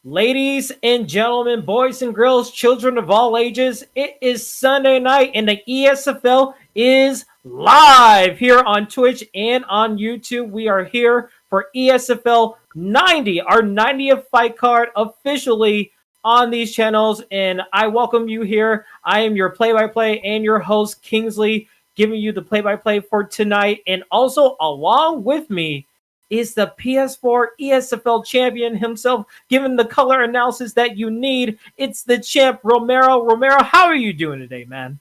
Ladies and gentlemen, boys and girls, children of all ages, it is Sunday night and the ESFL is live here on Twitch and on YouTube. We are here for ESFL 90, our 90th fight card officially on these channels. And I welcome you here. I am your play-by-play and your host, Kingsley, giving you the play-by-play for tonight. And also along with me is the PS4 ESFL champion himself, giving the color analysis that you need. It's the champ, Romero. Romero, how are you doing today, man?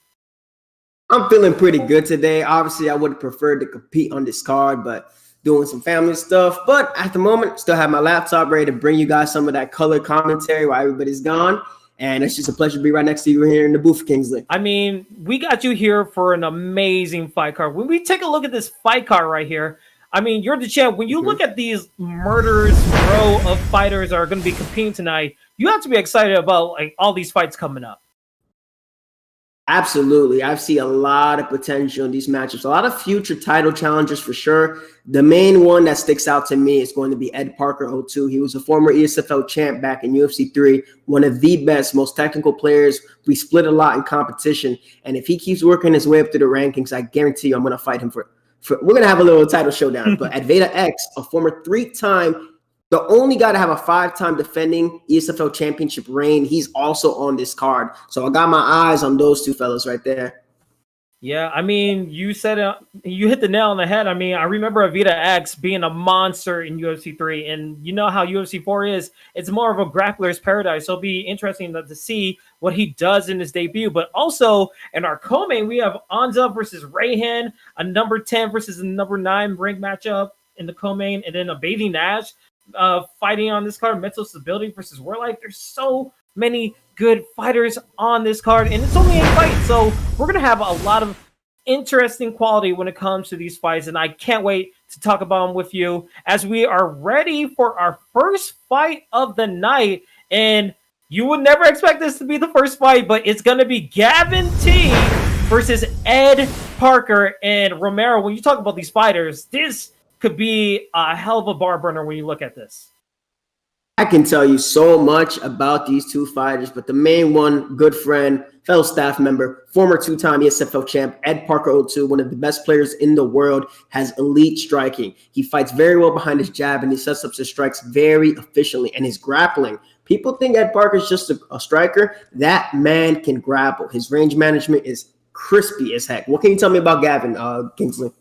I'm feeling pretty good today. Obviously, I would have preferred to compete on this card, but doing some family stuff. But at the moment, still have my laptop ready to bring you guys some of that color commentary while everybody's gone. And it's just a pleasure to be right next to you here in the booth, Kingsley. I mean, we got you here for an amazing fight card. When we take a look at this fight card right here, I mean, you're the champ. When you look at these murderous row of fighters that are going to be competing tonight, you have to be excited about like all these fights coming up. Absolutely. I see a lot of potential in these matchups, a lot of future title challengers for sure. The main one that sticks out to me is going to be Ed Parker 02. He was a former ESFL champ back in UFC 3, one of the best, most technical players. We split a lot in competition. And if he keeps working his way up through the rankings, I guarantee you I'm going to fight him for we're going to have a little title showdown. But Avida X, a former three-time, the only guy to have a five-time defending ESFL championship reign, he's also on this card. So I got my eyes on those two fellas right there. Yeah, I mean, you said you hit the nail on the head. I mean, I remember Avida X being a monster in UFC 3, and you know how UFC 4 is. It's more of a grappler's paradise, so it'll be interesting to see what he does in his debut. But also, in our co-main, we have Anza versus Rayhan, a number 10 versus a number 9 rank matchup in the co-main, and then a Bathing Nash fighting on this card, Mental Stability versus WorldLife. There's so many good fighters on this card, and it's only 8 fights, so we're gonna have a lot of interesting quality when it comes to these fights, and I can't wait to talk about them with you as we are ready for our first fight of the night. And you would never expect this to be the first fight, but it's gonna be Gavin T versus Ed Parker. And Romero, when you talk about these fighters, this could be a hell of a bar burner when you look at this. I can tell you so much about these two fighters, but the main one, good friend, fellow staff member, former two-time ESFL champ, Ed Parker 02, one of the best players in the world, has elite striking. He fights very well behind his jab, and he sets up his strikes very efficiently. And his grappling, people think Ed Parker is just a striker. That man can grapple. His range management is crispy as heck. What can you tell me about Gavin, Kingsley?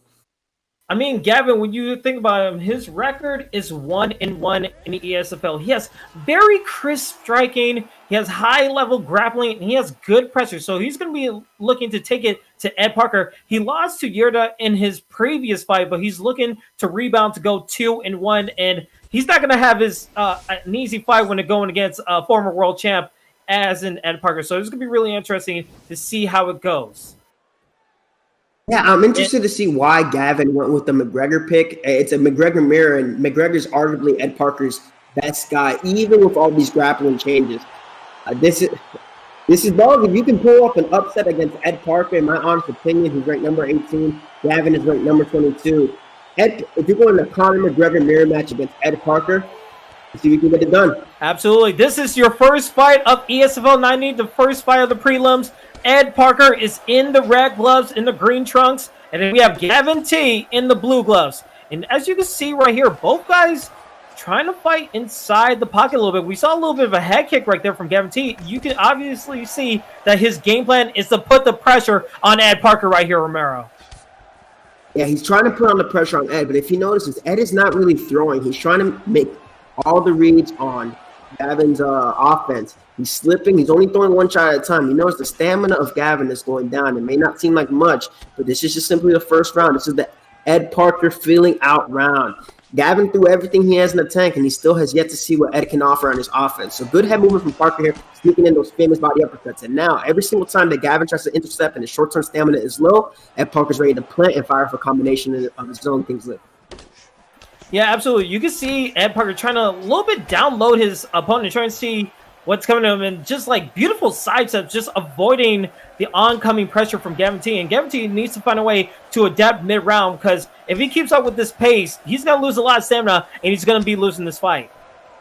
I mean, Gavin, when you think about him, his record is 1-1 in the ESFL. He has very crisp striking. He has high-level grappling, and he has good pressure. So he's going to be looking to take it to Ed Parker. He lost to Yerda in his previous fight, but he's looking to rebound to go 2-1. And he's not going to have his an easy fight when it's going against a former world champ as in Ed Parker. So it's going to be really interesting to see how it goes. Yeah, I'm interested to see why Gavin went with the McGregor pick. It's a McGregor mirror, and McGregor's arguably Ed Parker's best guy, even with all these grappling changes. This is dog. If you can pull up an upset against Ed Parker, in my honest opinion, he's ranked number 18. Gavin is ranked number 22. If you're going to Conor McGregor mirror match against Ed Parker, see if you can get it done. Absolutely. This is your first fight of ESFL 90, the first fight of the prelims. Ed Parker is in the red gloves, in the green trunks, and then we have Gavin T in the blue gloves. And as you can see right here, both guys trying to fight inside the pocket a little bit. We saw a little bit of a head kick right there from Gavin T. You can obviously see that his game plan is to put the pressure on Ed Parker right here, Romero. Yeah, he's trying to put on the pressure on Ed, but if you notice, Ed is not really throwing. He's trying to make all the reads on Gavin's offense. He's slipping. He's only throwing one shot at a time. You notice the stamina of Gavin is going down. It may not seem like much, but this is just simply the first round. This is the Ed Parker feeling out round. Gavin threw everything he has in the tank, and he still has yet to see what Ed can offer on his offense. So good head movement from Parker here, sneaking in those famous body uppercuts. And now, every single time that Gavin tries to intercept and his short-term stamina is low, Ed Parker's ready to plant and fire for a combination of his own things. Yeah, absolutely. You can see Ed Parker trying to a little bit download his opponent, trying to see what's coming to him, and just like beautiful side steps, just avoiding the oncoming pressure from Gavin T. And Gavin T needs to find a way to adapt mid-round, because if he keeps up with this pace, he's going to lose a lot of stamina, and he's going to be losing this fight.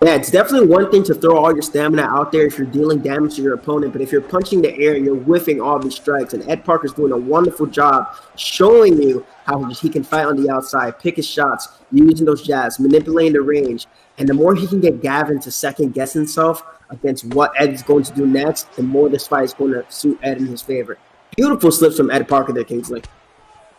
Yeah, it's definitely one thing to throw all your stamina out there if you're dealing damage to your opponent, but if you're punching the air and you're whiffing all these strikes, and Ed Parker's doing a wonderful job showing you how he can fight on the outside, pick his shots, using those jabs, manipulating the range, and the more he can get Gavin to second-guess himself against what Ed is going to do next, the more this fight is going to suit Ed in his favor. Beautiful slips from Ed Parker there, Kingsley.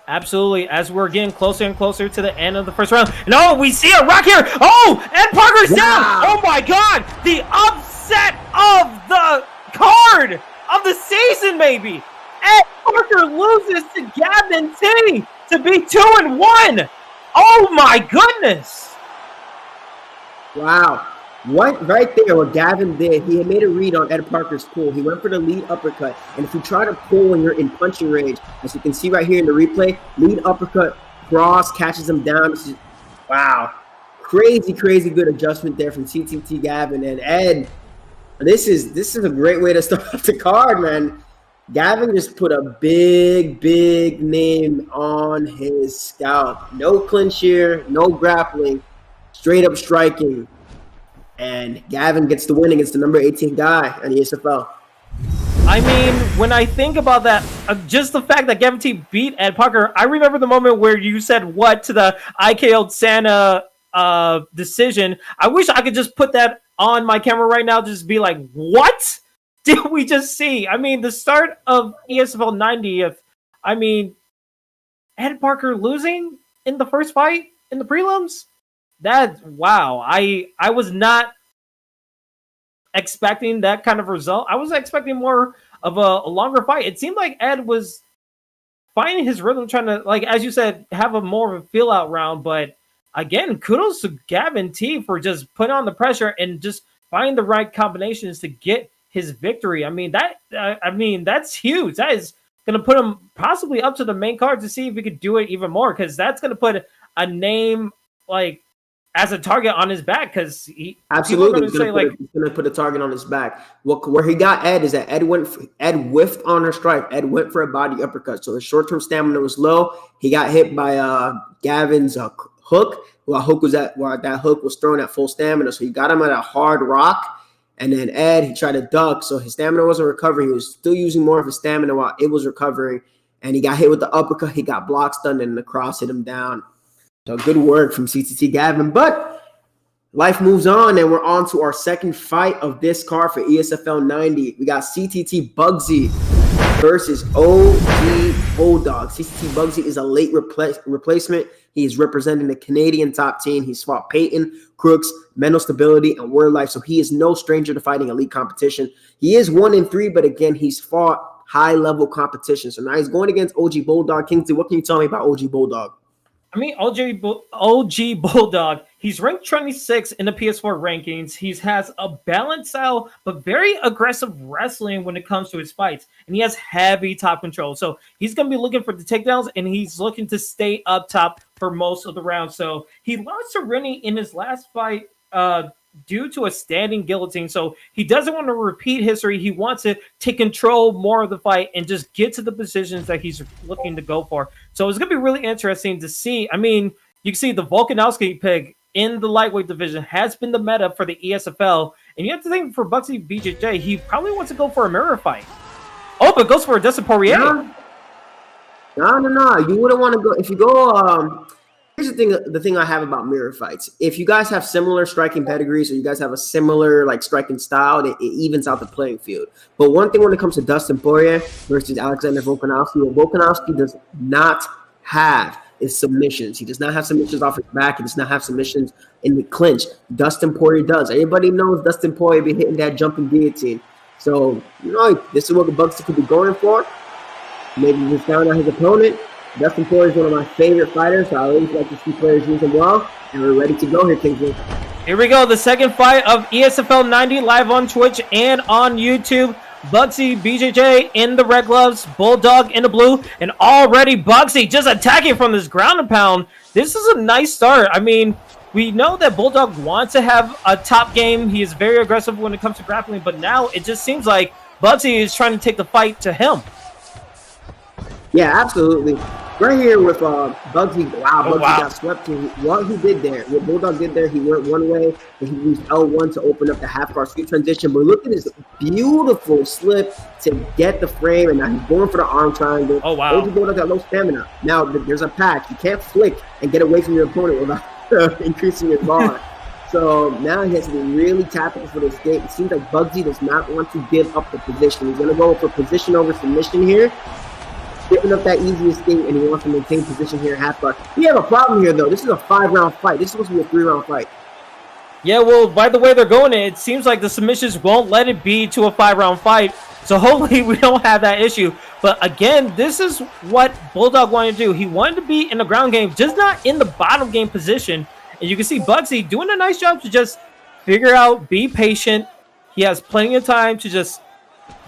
Absolutely. As we're getting closer and closer to the end of the first round. No, we see a rock here. Oh, Ed Parker's down. Oh my God. The upset of the card of the season, maybe. Ed Parker loses to Gavin T to be 2-1. Oh my goodness. Wow. What right there, what Gavin did, he had made a read on Ed Parker's pull. He went for the lead uppercut. And if you try to pull when you're in punching range, as you can see right here in the replay, lead uppercut, cross, catches him down. Wow. Crazy, crazy good adjustment there from TTT Gavin. And Ed, this is a great way to start off the card, man. Gavin just put a big, big name on his scalp. No clinch here, no grappling, straight up striking. And Gavin gets the win against the number 18 guy in the ESFL. I mean, when I think about that, just the fact that Gavin T beat Ed Parker, I remember the moment where you said what to the I KO'd Santa decision. I wish I could just put that on my camera right now, just be like, what did we just see? I mean, the start of ESFL 90th, I mean, Ed Parker losing in the first fight in the prelims? Wow. I was not expecting that kind of result. I was expecting more of a longer fight. It seemed like Ed was finding his rhythm, trying to, like, as you said, have a more of a feel out round. But again, kudos to Gavin T for just putting on the pressure and just finding the right combinations to get his victory. I mean, that's huge. That is going to put him possibly up to the main card to see if he could do it even more, because that's going to put a name like as a target on his back, because he absolutely he's going to put a target on his back. Where he got Ed is that Ed whiffed on her strike. Ed went for a body uppercut, so his short-term stamina was low. He got hit by Gavin's hook. While that hook was thrown at full stamina, so he got him at a hard rock. And then Ed, he tried to duck, so his stamina wasn't recovering. He was still using more of his stamina while it was recovering, and he got hit with the uppercut. He got block stunned, and the cross hit him down. So good work from CTT Gavin, but life moves on, and we're on to our second fight of this card for ESFL 90. We got CTT Bugsy versus OG Bulldog. CTT Bugsy is a late replacement. He is representing the Canadian top team. He's fought Peyton, Crooks, Mental Stability, and WorldLife, so he is no stranger to fighting elite competition. He is 1-3, but again, he's fought high-level competition. So now he's going against OG Bulldog. Kingsley, what can you tell me about OG Bulldog? I mean, OG Bulldog, he's ranked 26 in the PS4 rankings. He has a balanced style, but very aggressive wrestling when it comes to his fights. And he has heavy top control. So he's going to be looking for the takedowns, and he's looking to stay up top for most of the round. So he lost to Rennie in his last fight due to a standing guillotine. So he doesn't want to repeat history. He wants to take control more of the fight and just get to the positions that he's looking to go for. So it's going to be really interesting to see. I mean, you can see the Volkanovski pick in the lightweight division has been the meta for the ESFL. And you have to think for Bugsy BJJ, he probably wants to go for a mirror fight. Oh, but goes for a Dustin Poirier. No. You wouldn't want to go. If you go, here's the thing I have about mirror fights. If you guys have similar striking pedigrees, or you guys have a similar like striking style, it evens out the playing field. But one thing when it comes to Dustin Poirier versus Alexander Volkanovski, what Volkanovski does not have is submissions. He does not have submissions off his back. He does not have submissions in the clinch. Dustin Poirier does. Everybody knows Dustin Poirier be hitting that jumping guillotine. So, this is what the Bugsy could be going for. Maybe he found out his opponent. Dustin Poirier is one of my favorite fighters, so I always like to see players use him well. And we're ready to go here, Kingsley. Here we go, the second fight of ESFL 90 live on Twitch and on YouTube. Bugsy BJJ in the red gloves, Bulldog in the blue, and already Bugsy just attacking from this ground and pound. This is a nice start. I mean, we know that Bulldog wants to have a top game. He is very aggressive when it comes to grappling, but now it just seems like Bugsy is trying to take the fight to him. Yeah, absolutely. Right here with Bugsy. Wow, Bugsy wow. got swept here. What he did there, what Bulldog did there, he went one way and he used L1 to open up the half guard sweep transition. But look at his beautiful slip to get the frame, and now he's going for the arm triangle. Oh, wow. OG Bulldog got low stamina. Now there's a patch. You can't flick and get away from your opponent without increasing your bar. So now he has to be really tactical for the escape. It seems like Bugsy does not want to give up the position. He's going to go for position over submission here, giving up that easy escape, and he wants to maintain position here at half guard. We have a problem here, though. This is a 5-round fight. This is supposed to be a 3-round fight. Yeah, well, by the way they're going, it seems like the submissions won't let it be to a 5-round fight. So hopefully we don't have that issue. But again, this is what Bulldog wanted to do. He wanted to be in the ground game, just not in the bottom game position. And you can see Bugsy doing a nice job to just figure out, be patient. He has plenty of time to just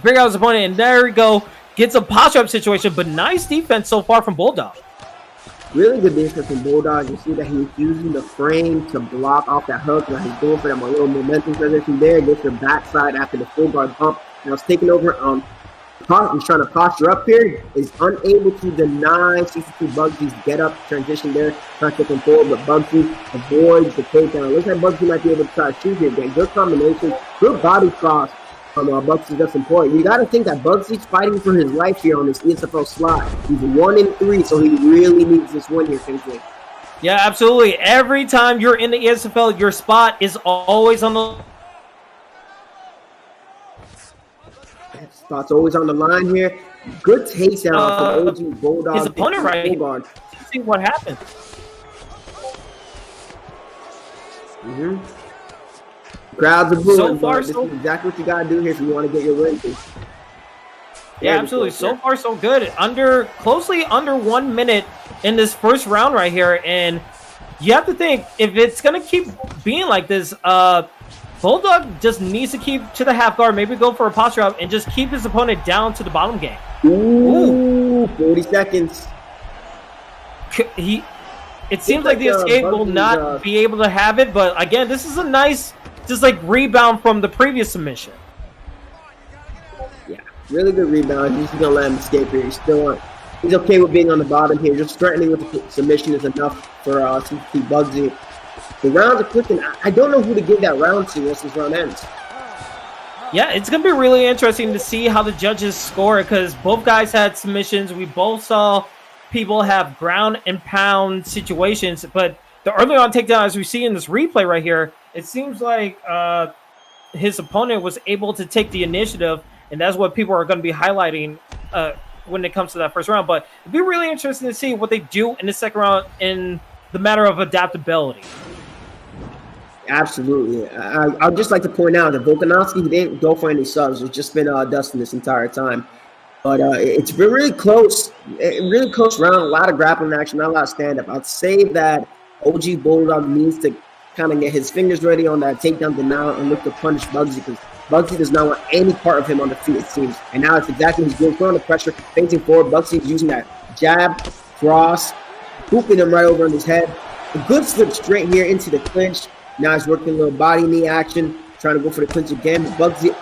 figure out his opponent. And there we go. Gets a posture up situation, but nice defense so far from Bulldog. Really good defense from Bulldog. You see that he's using the frame to block off that hook. Now he's going for that little momentum transition there. Gets the backside after the full guard bump. Now it's taking over. He's trying to posture up here. Is unable to deny 62 Bugsy's get up transition there. Trying to take him forward, but Bugsy avoids the takedown. Looks like Bugsy might be able to try to shoot here again. Good combination. Good body cross from Bugsy. That's important. You got to think that Bugsy's fighting for his life here on this ESFL slot. He's 1-3, so he really needs this win here, Kingsley. Yeah, absolutely. Every time you're in the ESFL, your spot is always on the... Spot's always on the line here. Good takedown from OG Bulldog. His opponent right here. Let's see what happens. Crowds are booing. So far, this is exactly what you got to do here if you want to get your win. Yeah, absolutely. So far, so good. Closely under 1 minute in this first round right here. And you have to think, if it's going to keep being like this, Bulldog just needs to keep to the half guard, maybe go for a posture up, and just keep his opponent down to the bottom game. Ooh. 40 seconds. It seems like the escape will not be able to have it, but again, this is a nice, just like rebound from the previous submission. Yeah, really good rebound. He's gonna let him escape here. He's okay with being on the bottom here. Just threatening with the submission is enough for CT Bugsy. The rounds are clicking. I don't know who to give that round to once this round ends. Yeah, it's going to be really interesting to see how the judges score it, because both guys had submissions. We both saw people have ground and pound situations, but the early on takedown, as we see in this replay right here, it seems like his opponent was able to take the initiative, and that's what people are going to be highlighting when it comes to that first round. But it'd be really interesting to see what they do in the second round in the matter of adaptability. Absolutely. I'd just like to point out that Volkanovski didn't go for any subs. It's just been Dustin this entire time. But it's been really close round. A lot of grappling action, not a lot of stand-up. I'd say that OG Bulldog needs to kind of get his fingers ready on that takedown denial and look to punish Bugsy, because Bugsy does not want any part of him on the feet, it seems. And now it's exactly what he's doing. Putting on the pressure, facing forward. Bugsy is using that jab, cross, hooping him right over on his head. A good slip straight here into the clinch. Now he's working a little body knee action, trying to go for the clinch again. But Bugsy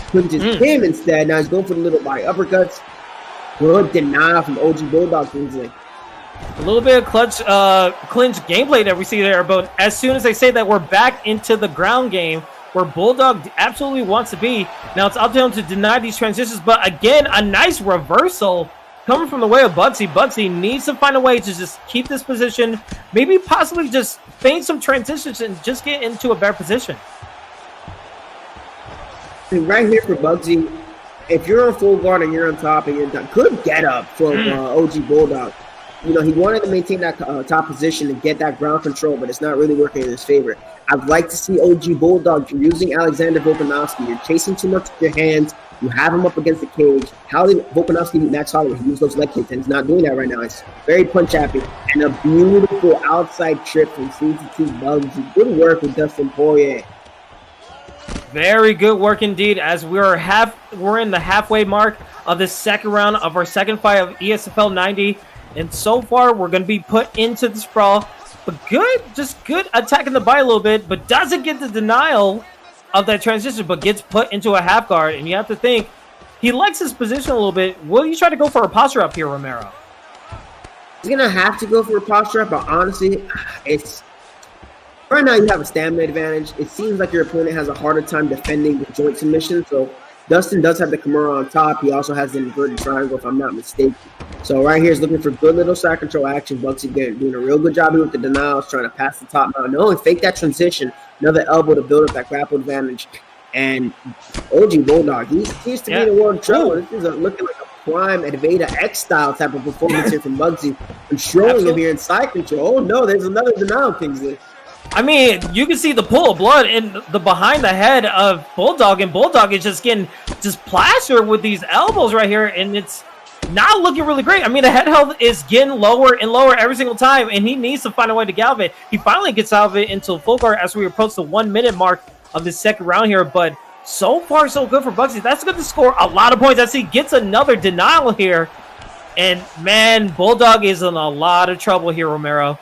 clinches him instead. Now he's going for the little body uppercuts. Good denial from OG Bulldog. Kingsley. A little bit of clinch gameplay that we see there, but as soon as they say that, we're back into the ground game where Bulldog absolutely wants to be. Now it's up to him to deny these transitions, but again, a nice reversal coming from the way of Bugsy. Bugsy needs to find a way to just keep this position, maybe possibly just feign some transitions and just get into a better position. And right here for Bugsy, if you're on full guard and you're on top and you're done, good get up from OG Bulldog. You know, he wanted to maintain that top position and get that ground control, but it's not really working in his favor. I'd like to see OG Bulldog using Alexander Volkanovski. You're chasing too much with your hands. You have him up against the cage. How did Volkanovski beat Max Holloway? He used those leg kicks, and he's not doing that right now. It's very punch happy. And a beautiful outside trip from CT Bugsy. Good work with Dustin Poirier. Very good work indeed, as we're in the halfway mark of the second round of our second fight of ESFL 90. And so far, we're going to be put into the sprawl. But just good attacking the body a little bit, but doesn't get the denial of that transition, but gets put into a half guard. And you have to think, he likes his position a little bit. Will you try to go for a posture up here, Romero? He's gonna have to go for a posture up, but honestly, it's right now you have a stamina advantage. It seems like your opponent has a harder time defending the joint submission. So Dustin does have the Kimura on top. He also has the inverted triangle, if I'm not mistaken. So right here is looking for good little side control action. Bugsy doing a real good job here with the denials, trying to pass the top mount. No, and fake that transition. Another elbow to build up that grapple advantage. And OG Bulldog, he seems to be in the world of trouble. This is looking like a prime Avida X style type of performance here from Bugsy, controlling him here in side control. Oh no, there's another denial, Kingsley. I mean, you can see the pool of blood in the behind the head of Bulldog, and Bulldog is just getting plastered with these elbows right here, and it's not looking really great. I mean, the head health is getting lower and lower every single time, and he needs to find a way to get out of it. He finally gets out of it into full guard as we approach the 1 minute mark of the second round here, but so far so good for Bugsy. That's going to score a lot of points as he gets another denial here, and man, Bulldog is in a lot of trouble here, Romero.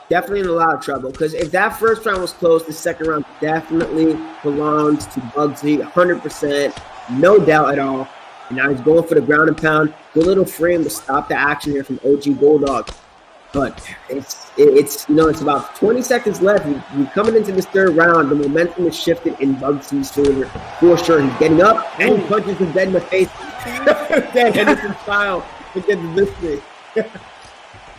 Definitely in a lot of trouble, because if that first round was close, the second round definitely belongs to Bugsy, 100%, no doubt at all. And now he's going for the ground and pound. Good little frame to stop the action here from OG Bulldog. But it's about 20 seconds left. We're coming into this third round. The momentum is shifted in Bugsy's favor. For sure, he's getting up and he punches him dead in the face. Dead Henderson style to get the victory.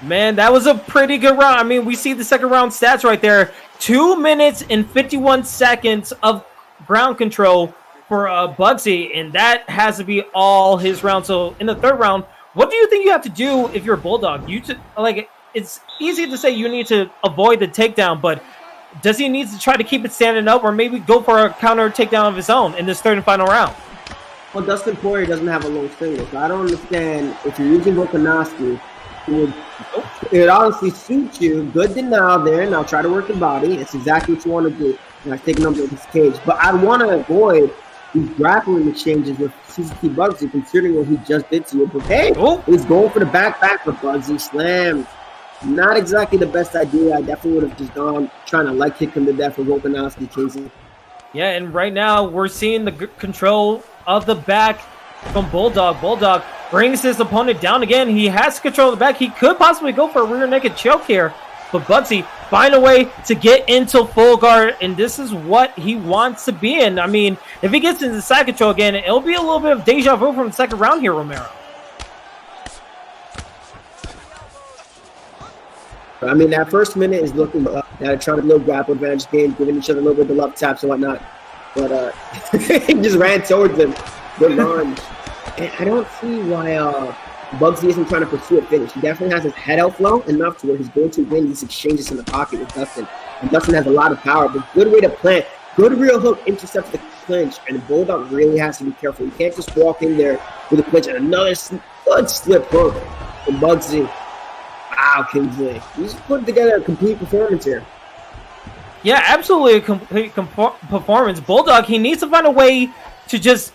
Man, that was a pretty good round. I mean, we see the second round stats right there. 2 minutes and 51 seconds of ground control for Bugsy, and that has to be all his round. So in the third round, what do you think you have to do if you're a Bulldog? It's easy to say you need to avoid the takedown, but does he need to try to keep it standing up, or maybe go for a counter takedown of his own in this third and final round? Well, Dustin Poirier doesn't have a low finger, so I don't understand if you're using Volkanovski. It would honestly suit you. Good denial there. Now try to work the body. It's exactly what you want to do. And I take number of his cage. But I want to avoid these grappling exchanges with CCT Bugsy, considering what he just did to you. But hey, he's going for the back for Bugsy. Slam. Not exactly the best idea. I definitely would have just gone trying to leg kick him to death with Volkanovski, Casey. Yeah, and right now we're seeing the control of the back from Bulldog. Bulldog brings his opponent down again. He has control of the back. He could possibly go for a rear naked choke here, but Bugsy find a way to get into full guard, and this is what he wants to be in. I mean, if he gets into side control again, it'll be a little bit of deja vu from the second round here, Romero. I mean, that first minute is looking they're trying to build grapple advantage game, giving each other a little bit of the love taps and whatnot. But he just ran towards him. Good lunge. And I don't see why Bugsy isn't trying to pursue a finish. He definitely has his head out low enough to where he's going to win these exchanges in the pocket with Dustin. And Dustin has a lot of power, but good way to plant. Good real hook intercepts the clinch, and Bulldog really has to be careful. You can't just walk in there with a clinch and another good slip hook from Bugsy. Wow, Kingsley. He's putting together a complete performance here. Yeah, absolutely a complete performance. Bulldog, he needs to find a way to just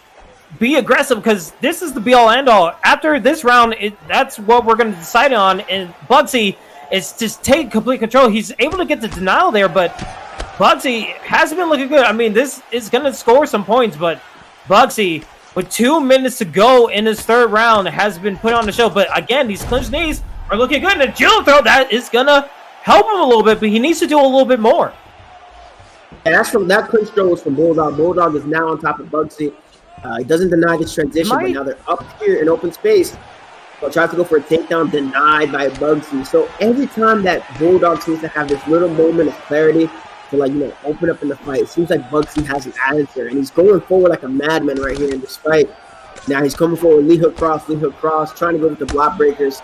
be aggressive, because this is the be-all end-all. After this round, that's what we're going to decide on, and Bugsy is just take complete control. He's able to get the denial there, but Bugsy hasn't been looking good. I mean, this is going to score some points, but Bugsy, with 2 minutes to go in his third round, has been put on the show. But again, these clinch knees are looking good, and a judo throw, that is going to help him a little bit, but he needs to do a little bit more. And that's from that clinch throw was from Bulldog. Bulldog is now on top of Bugsy. He doesn't deny this transition, but now they're up here in open space. So tries to go for a takedown, denied by Bugsy. So every time that Bulldog seems to have this little moment of clarity to, open up in the fight, it seems like Bugsy has an answer, and he's going forward like a madman right here in this fight. Now he's coming forward, Lee hook cross, trying to go with the block breakers.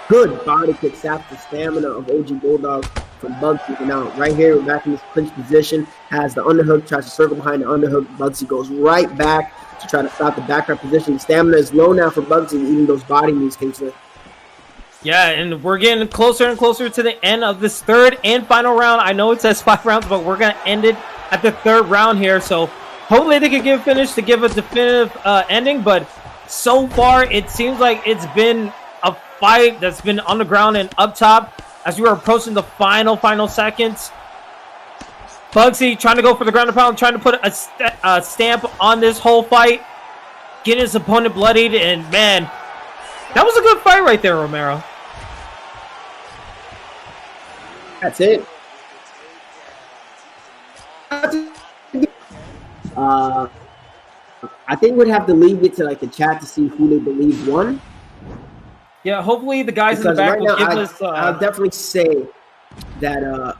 Good body kick, saps the stamina of OG Bulldog from Bugsy. And now right here, we're back in this clinch position, has the underhook, tries to circle behind the underhook. Bugsy goes right back to try to stop the background position. Stamina is low now for Bugsy, even those body moves, Kingsley. Yeah, and we're getting closer and closer to the end of this third and final round. I know it says 5 rounds, but we're going to end it at the third round here. So hopefully they can give a finish to give a definitive ending. But so far, it seems like it's been a fight that's been on the ground and up top as we are approaching the final seconds. Bugsy trying to go for the ground and pound, trying to put a stamp on this whole fight, getting his opponent bloodied, and man, that was a good fight right there, Romero. That's it. I think we'd have to leave it to like the chat to see who they believe won. Yeah, hopefully the guys Because in the back right will now, give us. I'll definitely say that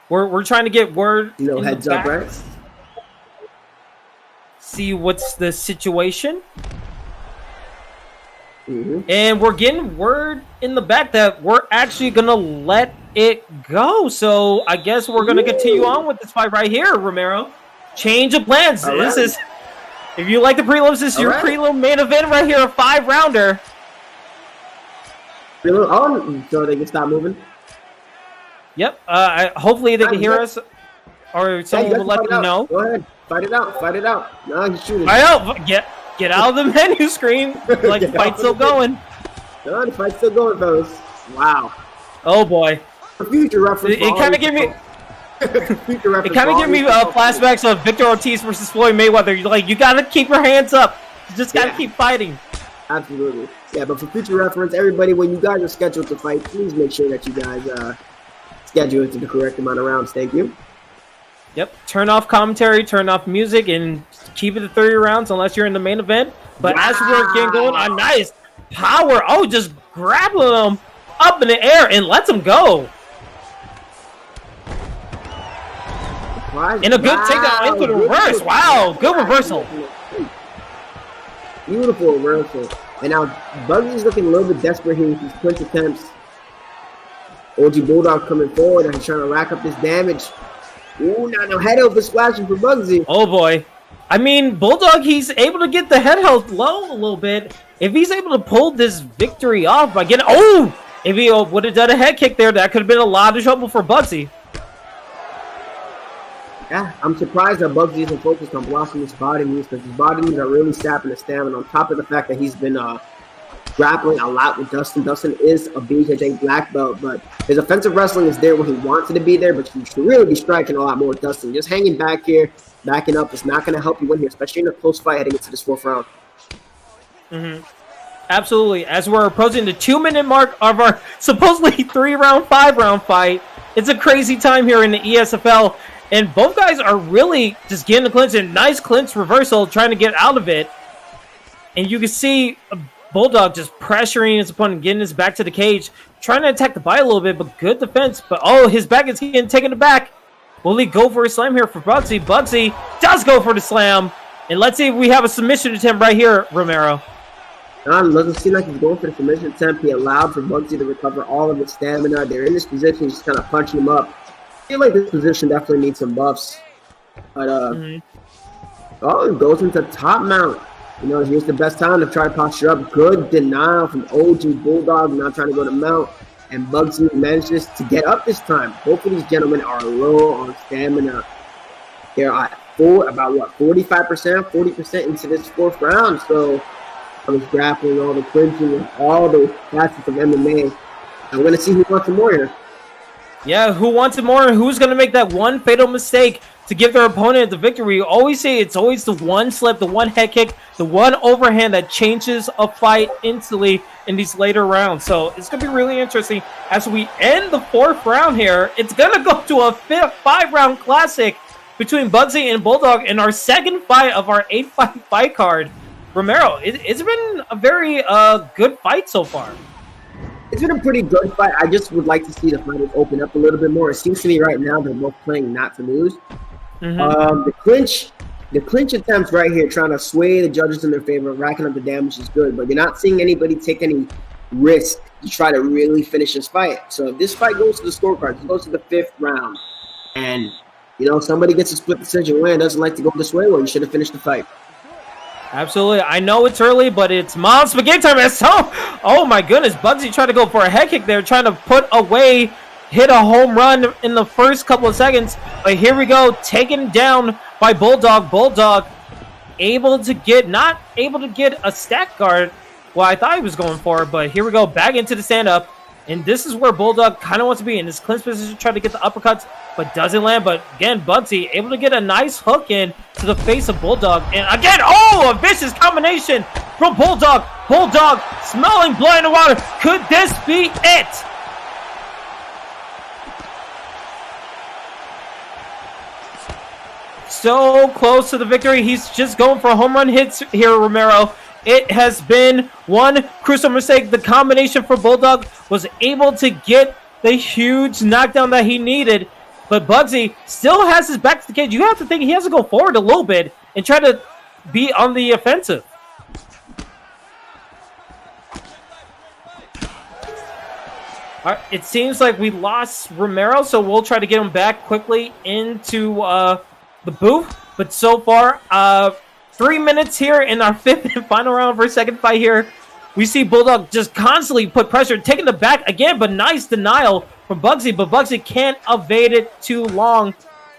we're trying to get word. heads up, right? See what's the situation. Mm-hmm. And we're getting word in the back that we're actually going to let it go. So I guess we're going to continue on with this fight right here, Romero. Change of plans. All This right. is, if you like the prelims, this is All your right. prelim main event right here, a 5-rounder. Oh, so they can stop moving. Yep. Hopefully they can hear us, or someone will let them know. Go ahead. Fight it out. Fight it out. No, he's shooting. I know. Get out of the menu screen. Like the fight's still going. No, the fight's still going, fellas. Wow. Oh boy. For future reference. It kind of gave me. Future reference. It kind of gave me flashbacks of Victor Ortiz versus Floyd Mayweather. You're like, you gotta keep your hands up. You just gotta keep fighting. Absolutely. Yeah, but for future reference, everybody, when you guys are scheduled to fight, please make sure that you guys schedule it to the correct amount of rounds. Thank you. Yep. Turn off commentary, turn off music, and keep it to 30 rounds unless you're in the main event. But as we're getting going, a nice power. Oh, just grabbing him up in the air and lets him go. And a good takedown into the reverse. Wow, good reversal. Beautiful reversal. And now Bugsy's looking a little bit desperate here with his clinch attempts. OG Bulldog coming forward and he's trying to rack up this damage. Ooh, now head over splashing for Bugsy. Oh boy. I mean, Bulldog, he's able to get the head held low a little bit. If he's able to pull this victory off by getting... Oh! If he would have done a head kick there, that could have been a lot of trouble for Bugsy. Yeah, I'm surprised that Bugsy isn't focused on blocking his body moves because his body moves are really sapping his stamina. On top of the fact that he's been grappling a lot with Dustin. Dustin is a BJJ black belt, but his offensive wrestling is there where he wants it to be there, but he should really be striking a lot more with Dustin. Just hanging back here, backing up is not going to help you win here, especially in a close fight heading into this 4th round. Mm-hmm. Absolutely. As we're approaching the 2-minute mark of our supposedly 3-round, 5-round fight, it's a crazy time here in the ESFL. And both guys are really just getting the clinch, and nice clinch reversal, trying to get out of it. And you can see Bulldog just pressuring his opponent, getting his back to the cage, trying to attack the body a little bit, but good defense. But oh, his back is getting taken aback. Will he go for a slam here for Bugsy? Bugsy does go for the slam. And let's see if we have a submission attempt right here, Romero. It doesn't seem like he's going for the submission attempt. He allowed for Bugsy to recover all of his stamina. They're in this position, he's just kind of punching him up. I feel like this position definitely needs some buffs. But, oh, it goes into top mount. You know, here's the best time to try to posture up. Good denial from OG Bulldog, not trying to go to mount. And Bugsy manages to get up this time. Both of these gentlemen are low on stamina. They're at about, 45%, 40% into this 4th round. So, I was grappling, all the clinching, and all the facets of MMA. I'm going to see who wants some more here. Yeah, who wants it more? Who's going to make that one fatal mistake to give their opponent the victory? We always say it's always the one slip, the one head kick, the one overhand that changes a fight instantly in these later rounds. So it's going to be really interesting. As we end the 4th round here, it's going to go to a 5-round classic between Bugsy and Bulldog in our 2nd fight of our 8-fight fight card. Romero, it's been a very good fight so far. It's been a pretty good fight. I just would like to see the fighters open up a little bit more. It seems to me right now they're both playing not to lose. The clinch attempts right here, trying to sway the judges in their favor, racking up the damage is good, but you're not seeing anybody take any risk to try to really finish this fight. So if this fight goes to the scorecards, it goes to the 5th round, and somebody gets a split decision win, doesn't like to go this way, well, you should have finished the fight. Absolutely. I know it's early, but it's Mom Spaghetti time. Oh my goodness. Bugsy tried to go for a head kick there, trying to hit a home run in the first couple of seconds. But here we go, taken down by Bulldog. Bulldog not able to get a stack guard. Well, I thought he was going for it, but here we go, back into the stand-up. And this is where Bulldog kind of wants to be in this clinch position, trying to get the uppercuts, but doesn't land. But again, Bugsy able to get a nice hook in to the face of Bulldog. And again, a vicious combination from Bulldog. Bulldog smelling blood in the water. Could this be it? So close to the victory. He's just going for home run hits here, Romero. It has been one crucial mistake. The combination for Bulldog was able to get the huge knockdown that he needed. But Bugsy still has his back to the cage. You have to think he has to go forward a little bit and try to be on the offensive. All right, it seems like we lost Romero, so we'll try to get him back quickly into the booth. But so far, 3 minutes here in our fifth and final round for a second fight here. We see Bulldog just constantly put pressure, taking the back again, but nice denial from Bugsy. But Bugsy can't evade it too long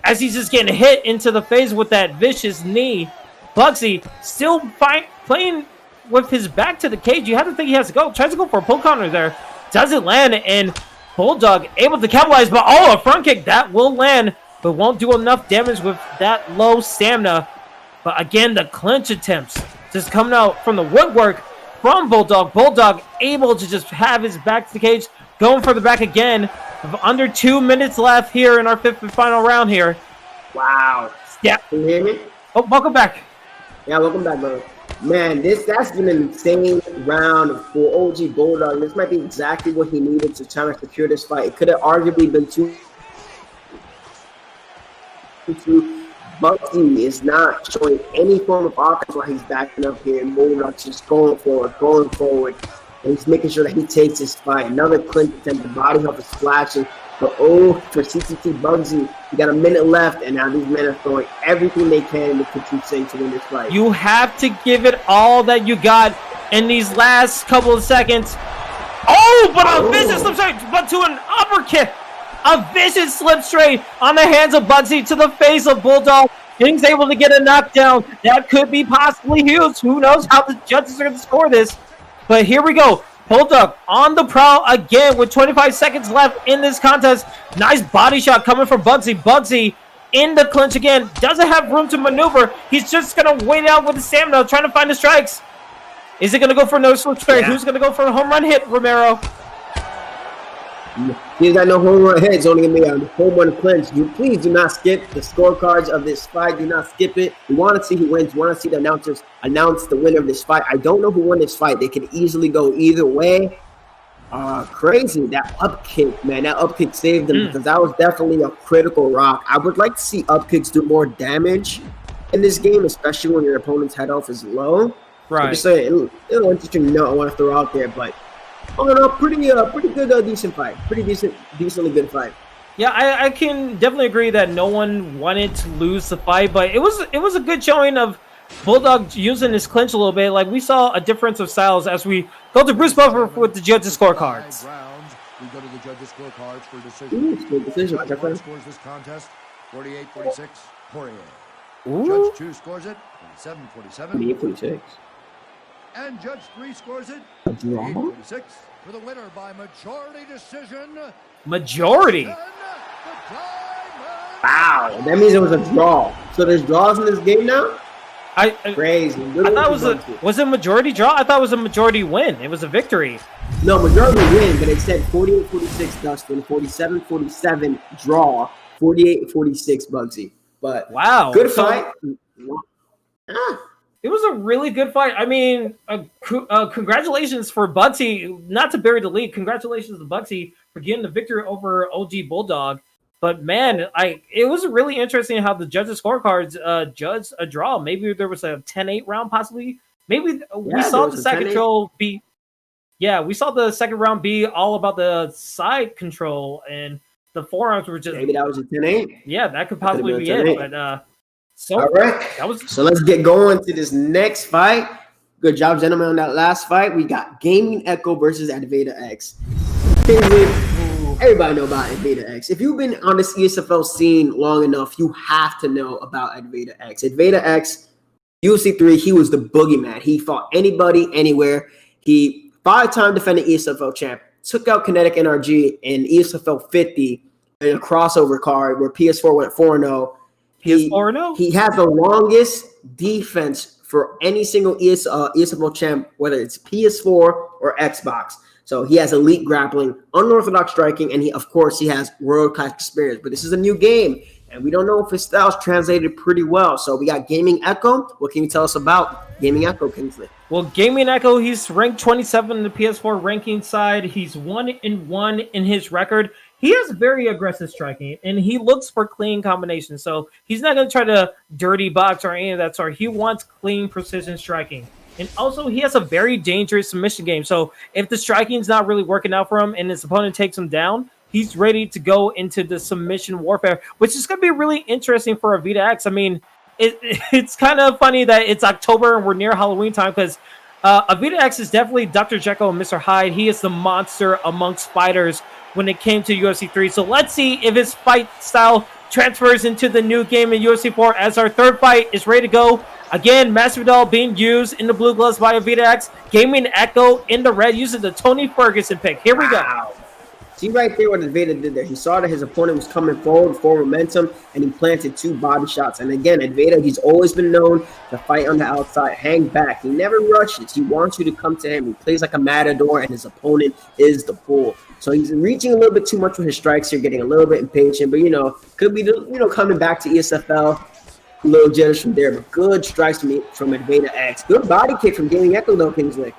as he's just getting hit into the face with that vicious knee. Bugsy still playing with his back to the cage. You have to think he has to go. Tries to go for a pull counter there. Doesn't land, and Bulldog able to capitalize, but a front kick that will land, but won't do enough damage with that low stamina. But again, the clinch attempts just coming out from the woodwork from Bulldog. Bulldog able to just have his back to the cage, going for the back again. With under 2 minutes left here in our fifth and final round here. Wow. Yeah. Can you hear me? Oh, welcome back. Yeah, welcome back, bro. Man, that's been an insane round for OG Bulldog. This might be exactly what he needed to try to secure this fight. It could have arguably been 2-2. Bugsy is not showing any form of offense while he's backing up here. And Bulldog's just going forward. And he's making sure that he takes his fight. Another clinch attempt. The body health is flashing. But for CCT Bugsy, you got a minute left, and now these men are throwing everything they can in the kitchen sink to win this fight. You have to give it all that you got in these last couple of seconds. But a vicious slip straight, but to an uppercut. A vicious slip straight on the hands of Bugsy to the face of Bulldog. He's able to get a knockdown. That could be possibly huge. Who knows how the judges are going to score this. But here we go. Bulldog on the prowl again with 25 seconds left in this contest. Nice body shot coming from Bugsy. Bugsy in the clinch again. Doesn't have room to maneuver. He's just going to wait out with the stamina, trying to find the strikes. Is it going to go for no slip straight? Who's going to go for a home run hit, Romero? He's got no home run hits, only going to be a home run clinch. You please do not skip the scorecards of this fight. Do not skip it. We want to see who wins. We want to see the announcers announce the winner of this fight. I don't know who won this fight. They could easily go either way. Crazy. That up kick, man. That up kick saved them because that was definitely a critical rock. I would like to see up kicks do more damage in this game, especially when your opponent's head health is low. Right. So just a little interesting note I want to throw out there, but pretty good, decent fight. Decently good fight. Yeah, I can definitely agree that no one wanted to lose the fight, but it was a good showing of Bulldog using his clinch a little bit. Like, we saw a difference of styles as we go to Bruce Buffer with the judges' scorecards. We go to the judges' scorecards for decision. Judge 1 scores this contest 48-46. Poirier. Judge 2 scores it 47-47. 48-46. And Judge 3 scores it 48-46 for the winner by majority decision. Majority? Wow, that means it was a draw. So there's draws in this game now? Crazy. I thought was it a majority draw? I thought it was a majority win. It was a victory. No, majority win, but it said 48-46 Dustin, 47-47 draw, 48-46 Bugsy. But wow, good fight. It was a really good fight. I mean, congratulations for Bugsy, not to bury the lead. Congratulations to Bugsy for getting the victory over OG Bulldog. But man, it was really interesting how the judges' scorecards judged a draw. Maybe there was a 10-8 round, possibly. Maybe we saw the side control be. Yeah, we saw the second round be all about the side control, and the forearms were just. Maybe that was a 10-8. Yeah, that could possibly be it. But all right. So let's get going to this next fight. Good job, gentlemen, on that last fight. We got Gaming Echo versus Avida X. Everybody know about Avida X. If you've been on this ESFL scene long enough, you have to know about Avida X. Avida X, UFC 3, he was the boogeyman. He fought anybody, anywhere. He 5-time defending ESFL champ, took out Kinetic NRG in ESFL 50 in a crossover card where PS4 went 4-0. He has the longest defense for any single ESFL champ, whether it's PS4 or Xbox. So he has elite grappling, unorthodox striking, and he has world-class experience. But this is a new game, and we don't know if his style's translated pretty well. So we got Gaming Echo. What can you tell us about Gaming Echo, Kingsley? Well, Gaming Echo, he's ranked 27 in the PS4 ranking side. He's 1-1 in his record. He has very aggressive striking, and he looks for clean combinations. So he's not going to try to dirty box or any of that sort. He wants clean precision striking. And also, he has a very dangerous submission game. So if the striking's not really working out for him and his opponent takes him down, he's ready to go into the submission warfare, which is going to be really interesting for Avida X. I mean, it's kind of funny that it's October and we're near Halloween time because Avida X is definitely Dr. Jekyll and Mr. Hyde. He is the monster amongst fighters when it came to UFC 3. So let's see if his fight style transfers into the new game in UFC 4 as our third fight is ready to go. Again, Masvidal being used in the blue gloves by Avida X. Gaming Echo in the red using the Tony Ferguson pick. Here we go. See right there what Avida did there. He saw that his opponent was coming forward for momentum, and he planted 2 body shots. And again, Avida, he's always been known to fight on the outside, hang back. He never rushes. He wants you to come to him. He plays like a matador, and his opponent is the bull. So he's reaching a little bit too much with his strikes here, getting a little bit impatient. But, could be, coming back to ESFL. A little jealous from there, but good strikes from Avida X. Good body kick from Gaming Echo, though, Kingsley.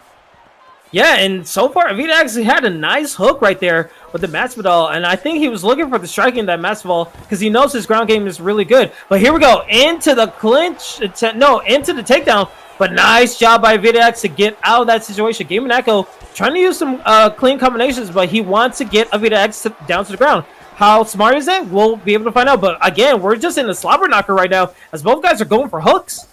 Yeah, and so far, Avida actually had a nice hook right there with the Masvidal, and I think he was looking for the striking of that Masvidal because he knows his ground game is really good. But here we go, into the clinch, into the takedown, but nice job by Avida X to get out of that situation. Gaming Echo trying to use some clean combinations, but he wants to get Avida X down to the ground. How smart is that? We'll be able to find out. But again, we're just in a slobber knocker right now as both guys are going for hooks.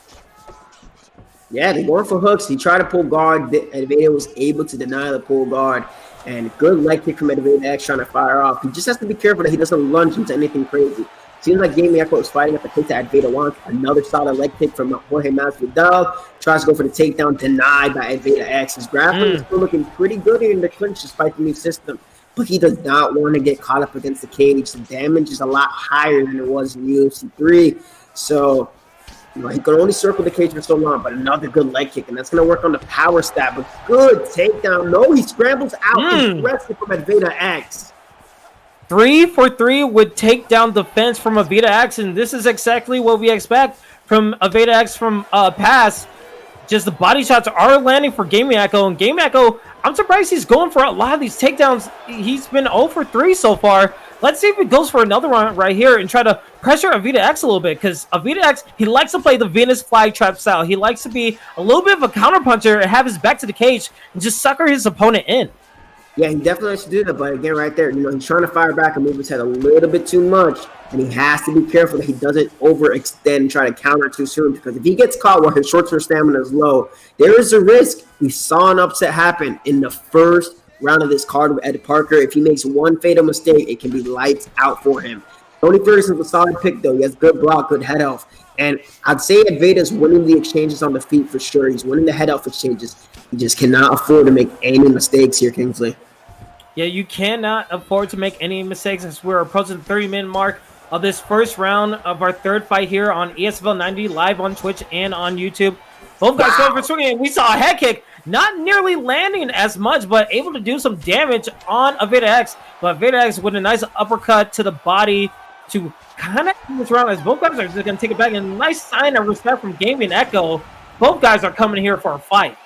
Yeah, they're going for hooks. He tried to pull guard. Avida was able to deny the pull guard. And good leg kick from Avida X trying to fire off. He just has to be careful that he doesn't lunge into anything crazy. Seems like Gaming Echo is fighting at the pace that Avida wants. Another solid leg kick from Jorge Masvidal. Tries to go for the takedown, denied by Avida X. His grappling is still looking pretty good in the clinch despite the new system. But he does not want to get caught up against the cage. The damage is a lot higher than it was in UFC 3. So, he can only circle the cage for so long, but another good leg kick, and that's going to work on the power stat. But good takedown. No, he scrambles out. Impressive from Avida X. 3 for 3 would take down defense from Avida X, and this is exactly what we expect from Avida X from past. Just the body shots are landing for Gaming Echo, and Gaming Echo, I'm surprised he's going for a lot of these takedowns. He's been 0 for 3 so far. Let's see if he goes for another one right here and try to pressure Avida X a little bit, because Avida X, he likes to play the Venus flytrap style. He likes to be a little bit of a counterpuncher and have his back to the cage and just sucker his opponent in. Yeah, he definitely likes to do that, but again, right there, he's trying to fire back and move his head a little bit too much, and he has to be careful that he doesn't overextend and try to counter too soon, because if he gets caught while his short-term stamina is low, there is a risk. We saw an upset happen in the first round of this card with Ed Parker. If he makes one fatal mistake, it can be lights out for him. Tony Ferguson's a solid pick, though. He has good block, good head health. And I'd say Avita's winning the exchanges on the feet for sure. He's winning the head health exchanges. He just cannot afford to make any mistakes here, Kingsley. Yeah, you cannot afford to make any mistakes as we're approaching the 30-minute mark of this first round of our third fight here on ESFL 90, live on Twitch and on YouTube. Both guys going for swinging. We saw a head kick, not nearly landing as much, but able to do some damage on Avida X. But Avida X with a nice uppercut to the body to kind of end this round as both guys are just going to take it back. And nice sign of respect from Gaming Echo. Both guys are coming here for a fight.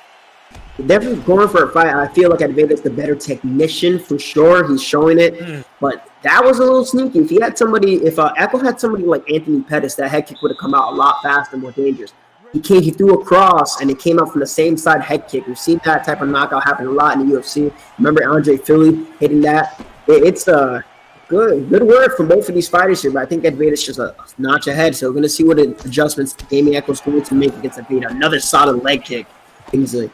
Definitely going for a fight. I feel like Avida's the better technician for sure. He's showing it. But that was a little sneaky. If he had somebody, if Echo had somebody like Anthony Pettis, that head kick would have come out a lot faster and more dangerous. He threw a cross and it came out from the same side head kick. We've seen that type of knockout happen a lot in the UFC. Remember Andre Philly hitting that? It's good work from both of these fighters here, but I think Avida's just a notch ahead. So we're going to see what adjustments Gaming Echo's going to make against Avida. Another solid leg kick. Easily.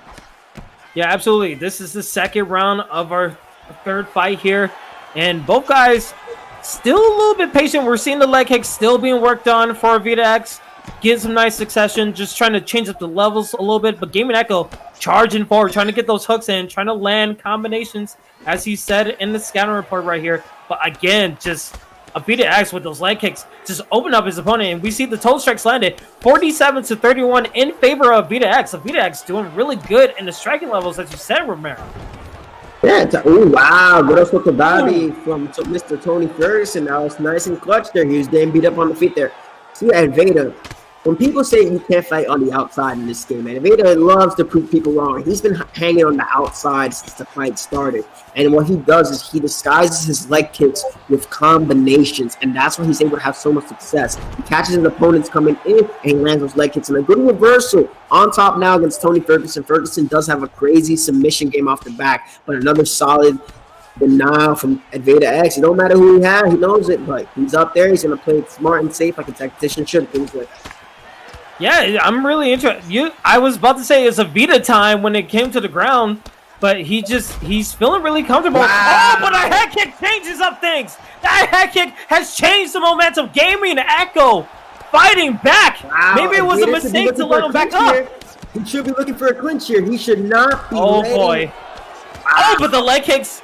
Yeah, absolutely. This is the second round of our third fight here. And both guys still a little bit patient. We're seeing the leg kick still being worked on for Avida X. Get some nice succession, just trying to change up the levels a little bit. But Gaming Echo charging forward, trying to get those hooks in, trying to land combinations as he said in the scouting report right here. But again, just Avida X with those leg kicks just open up his opponent, and we see the total strikes landed 47-31 in favor of Avida X. Avida X doing really good in the striking levels, as you said, Romero. Yeah, oh wow, good old Bobby from Mr. Tony Ferguson. That was nice and clutch there. He was getting beat up on the feet there. See, Avida, when people say you can't fight on the outside in this game, man, Avida loves to prove people wrong. He's been hanging on the outside since the fight started. And what he does is he disguises his leg kicks with combinations, and that's why he's able to have so much success. He catches his opponents coming in, and he lands those leg kicks. And a good reversal on top now against Tony Ferguson. Ferguson does have a crazy submission game off the back, but another solid denial from Avida X. It don't matter who he has, he knows it, but he's up there. He's going to play it smart and safe like a tactician should. Things like that. Yeah, I'm really interested. I was about to say it's Avida time when it came to the ground, but he's feeling really comfortable. Wow. Oh, but a head kick changes up things. That head kick has changed the momentum. Gaming Echo fighting back. Wow. Maybe it was a mistake to let him back up. He should be looking for a clinch here. He should not be. Oh boy. Wow. Oh, but the leg kicks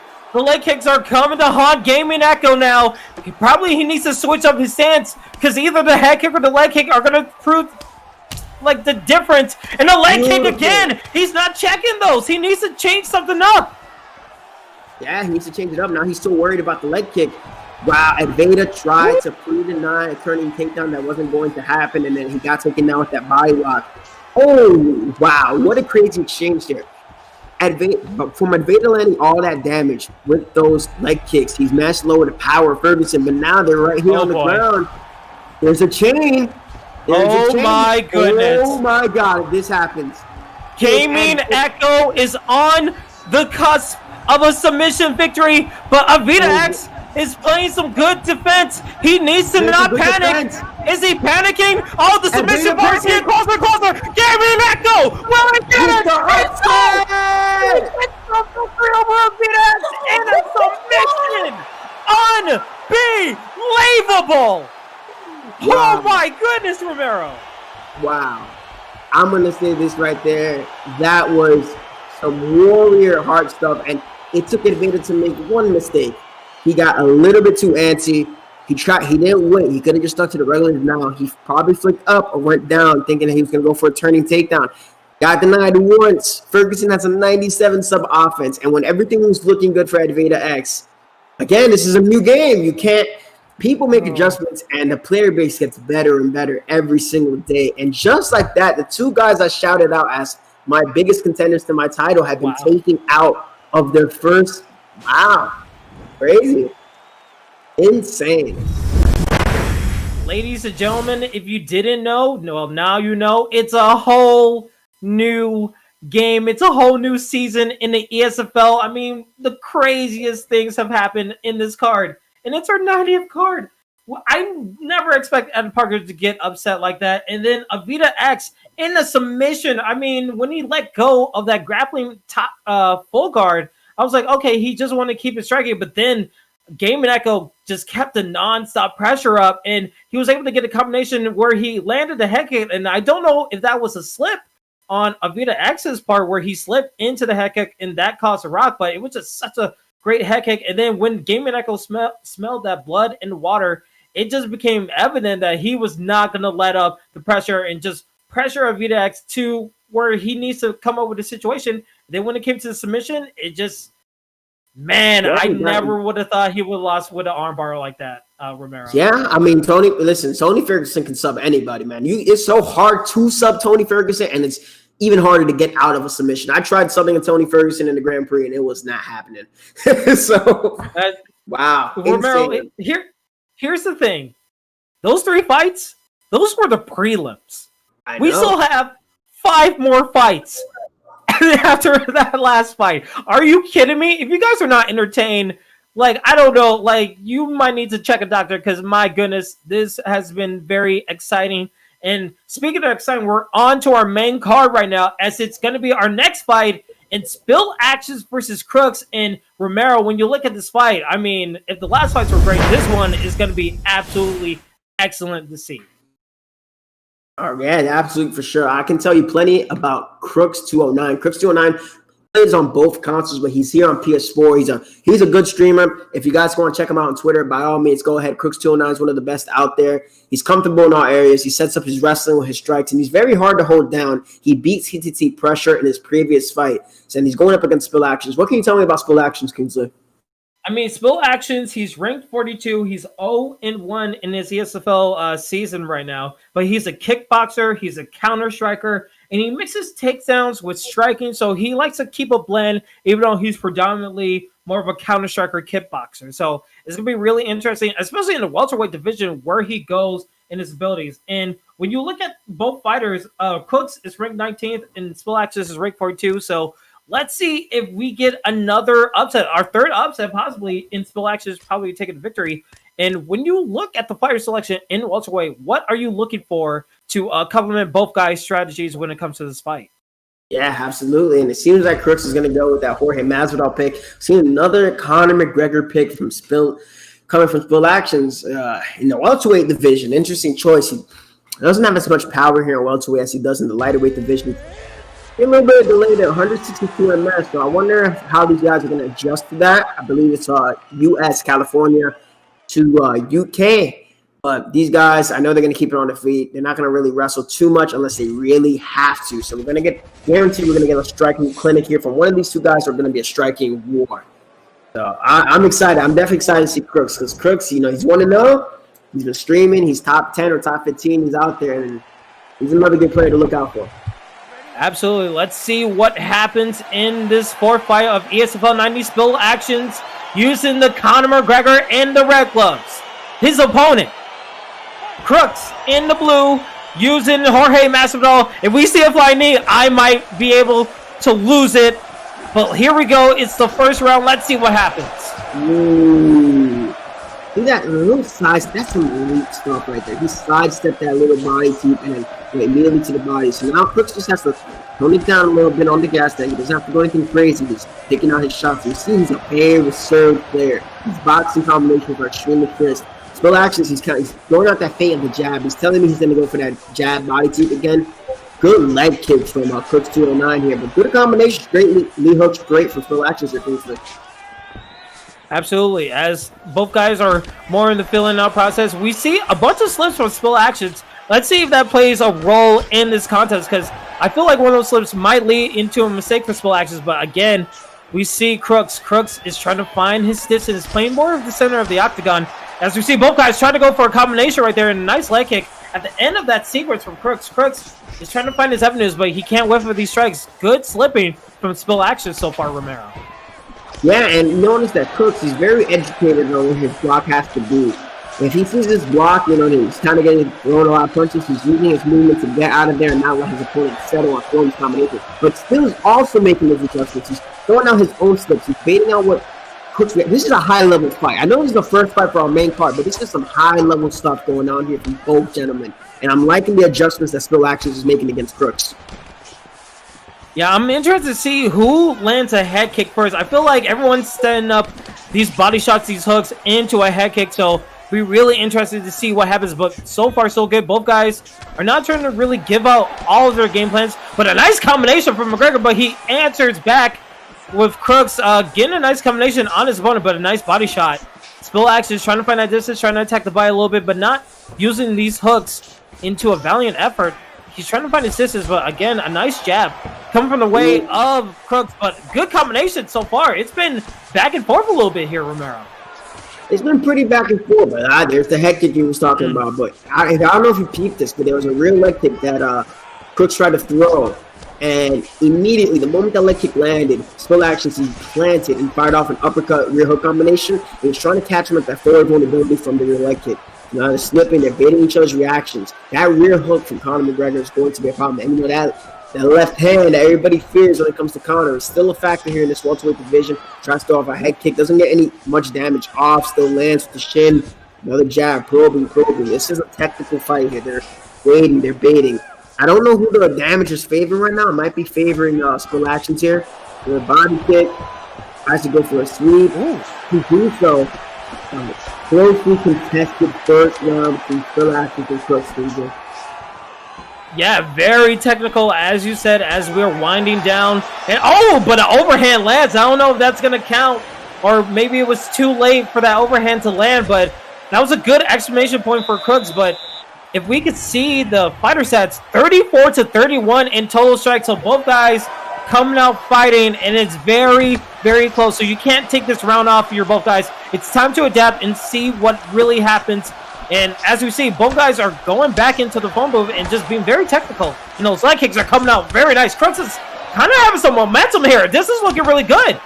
are coming to haunt Gaming Echo now. Probably he needs to switch up his stance, because either the head kick or the leg kick are going to prove like the difference. And the leg kick again. He's not checking those. He needs to change something up. Yeah, he needs to change it up. Now he's still worried about the leg kick. Wow, Avida tried to pre-deny a turning takedown that wasn't going to happen, and then he got taken down with that body lock. Oh, wow, what a crazy exchange there. From Avida landing all that damage with those leg kicks, he's matched lower to power Ferguson, but now they're right here on the ground. There's a chain. My goodness. Oh my God, if this happens. Gaming Echo is on the cusp of a submission victory, but Avida X is playing some good defense. He needs to not panic. Is he panicking? Oh, the submission bar is getting closer. Gaming Echo! Will he get it? It's over Avida X in a submission! Unbelievable! Wow. Oh my goodness, Romero! Wow. I'm going to say this right there. That was some warrior heart stuff, and it took Avida to make one mistake. He got a little bit too antsy. He didn't wait. He could have just stuck to the regular now. He probably flicked up or went down thinking that he was going to go for a turning takedown. Got denied once. Ferguson has a 97 sub offense, and when everything was looking good for Avida X, again, this is a new game. People make adjustments, and the player base gets better and better every single day. And just like that, the two guys I shouted out as my biggest contenders to my title have been taken out of their first. Wow. Crazy. Insane. Ladies and gentlemen, if you didn't know, well, now you know. It's a whole new game. It's a whole new season in the ESFL. I mean, the craziest things have happened in this card. And it's our 90th card. Well, I never expect Ed Parker to get upset like that. And then Avida X in the submission. I mean, when he let go of that grappling top full guard, I was like, okay, he just wanted to keep it striking. But then Gaming Echo just kept the nonstop pressure up, and he was able to get a combination where he landed the head kick. And I don't know if that was a slip on Avida X's part where he slipped into the head kick and that caused a rock, but it was just such a great head kick. And then when Gaming Echo smelled that blood and water, it just became evident that he was not going to let up the pressure and just pressure Avida X to where he needs to come up with a situation. Then when it came to the submission, it just, man, I never would have thought he would have lost with an armbar like that, Romero. Yeah, I mean, Tony Ferguson can sub anybody, man. It's so hard to sub Tony Ferguson, and it's even harder to get out of a submission. I tried subbing a Tony Ferguson in the Grand Prix, and it was not happening. So, wow. Romero, here's the thing. Those 3 fights, those were the prelims. We still have 5 more fights after that last fight. Are you kidding me? If you guys are not entertained, like, I don't know, like, you might need to check a doctor, because my goodness, this has been very exciting. And speaking of exciting, we're on to our main card right now, as it's going to be our next fight in Spill Actions versus Crooks. And Romero, when you look at this fight, I mean, if the last fights were great, this one is going to be absolutely excellent to see. Oh, yeah, absolutely, for sure. I can tell you plenty about Crooks 209. Crooks 209, plays on both consoles, but he's here on PS4. He's a good streamer. If you guys want to check him out on Twitter, by all means, go ahead. Crooks209 is one of the best out there. He's comfortable in all areas. He sets up his wrestling with his strikes, and he's very hard to hold down. He beats HTT pressure in his previous fight, and he's going up against Spill Actions. What can you tell me about Spill Actions, Kingsley? I mean, Spill Actions, he's ranked 42. He's 0-1 in his ESFL season right now. But he's a kickboxer. He's a counter striker. And he mixes takedowns with striking. So he likes to keep a blend, even though he's predominantly more of a counter striker kickboxer. So it's going to be really interesting, especially in the welterweight division, where he goes in his abilities. And when you look at both fighters, Crooks is ranked 19th and Spill Actions is ranked 42. So let's see if we get another upset, our third upset possibly, in Spill Actions probably taking the victory. And when you look at the fighter selection in welterweight, what are you looking for to complement both guys' strategies when it comes to this fight? Yeah, absolutely. And it seems like Crooks is going to go with that Jorge Masvidal pick. Seeing another Conor McGregor pick coming from Spill Actions in the welterweight division. Interesting choice. He doesn't have as much power here in welterweight as he does in the lighterweight division. A little bit delayed at 162 MS, so I wonder how these guys are going to adjust to that. I believe it's U.S., California to UK. But these guys, I know they're going to keep it on their feet. They're not going to really wrestle too much unless they really have to. So we're going to guaranteed we're going to get a striking clinic here from one of these two guys, or going to be a striking war. So I'm excited. I'm definitely excited to see Crooks, because Crooks, he's 1-0. He's been streaming. He's top 10 or top 15. He's out there, and he's another good player to look out for. Absolutely. Let's see what happens in this fourth fight of ESFL 90 Spill Actions using the Conor McGregor in the red gloves. His opponent, Crooks, in the blue, using Jorge Masvidal. If we see a flying knee, I might be able to lose it. But here we go. It's the first round. Let's see what happens. Ooh. See that little side? That's some elite stuff right there. He sidestepped that little body teep and then went immediately to the body. So now Crooks just has to tone it down a little bit on the gas tank. He doesn't have to do anything crazy. He's picking out his shots. You see, he's a very reserved player. His boxing combinations are extremely crisp. Spill Actions, he's throwing out that feint of the jab. He's telling me he's going to go for that jab body teep again. Good leg kick from Crooks 209 here, but good combination. Straight knee hooks, great for Spill Actions here, Kingsley. Absolutely. As both guys are more in the filling out process, we see a bunch of slips from Spill Actions. Let's see if that plays a role in this contest, because I feel like one of those slips might lead into a mistake for Spill Actions. But again, we see Crooks. Crooks is trying to find his distance, playing more of the center of the octagon. As we see both guys trying to go for a combination right there, and a nice leg kick at the end of that sequence from Crooks. Crooks is trying to find his avenues, but he can't whiff with these strikes. Good slipping from Spill Actions so far, Romero. Yeah, and notice that Crooks is very educated on what his block has to do. If he sees this block, he's kind of getting thrown a lot of punches. He's using his movement to get out of there and not let his opponent settle on throwing his combinations. But still is also making those adjustments. He's throwing out his own slips. He's baiting out what Crooks. This is a high-level fight. I know this is the first fight for our main card, but this is some high-level stuff going on here from both gentlemen. And I'm liking the adjustments that Spill Actions is making against Crooks. Yeah, I'm interested to see who lands a head kick first. I feel like everyone's setting up these body shots, these hooks into a head kick. So be really interested to see what happens. But so far, so good. Both guys are not trying to really give out all of their game plans. But a nice combination from McGregor. But he answers back with Crooks getting a nice combination on his opponent. But a nice body shot. Spill Actions trying to find that distance, trying to attack the body a little bit. But not using these hooks into a valiant effort. He's trying to find his distance, but again, a nice jab coming from the way of Crooks, but good combination so far. It's been back and forth a little bit here, Romero. It's been pretty back and forth, but there's the head kick you was talking about. But I don't know if you peeped this, but there was a real leg kick that Crooks tried to throw, and immediately, the moment that leg kick landed, Spill Actions, he planted and fired off an uppercut rear hook combination. He was trying to catch him at that forward vulnerability from the rear leg kick. Now they're slipping, they're baiting each other's reactions. That rear hook from Conor McGregor is going to be a problem. And that left hand that everybody fears when it comes to Conor is still a factor here in this welterweight division. Tries to throw off a head kick, doesn't get much damage off, still lands with the shin. Another jab, probing. This is a technical fight here. They're waiting, they're baiting. I don't know who the damage is favoring right now. It might be favoring Spill Actions here. The body kick, tries to go for a sweep. To do so. Closely contested first round between Spill Actions and Crooks. Yeah, very technical, as you said, as we're winding down. And but an overhand lands. I don't know if that's going to count, or maybe it was too late for that overhand to land, but that was a good exclamation point for Crooks. But if we could see the fighter stats, 34-31 in total strikes, so both guys coming out fighting, and it's very, very close. So you can't take this round off for your both guys. It's time to adapt and see what really happens. And as we see, both guys are going back into the phone booth and just being very technical. And those leg kicks are coming out very nice. Crooks is kind of having some momentum here. This is looking really good.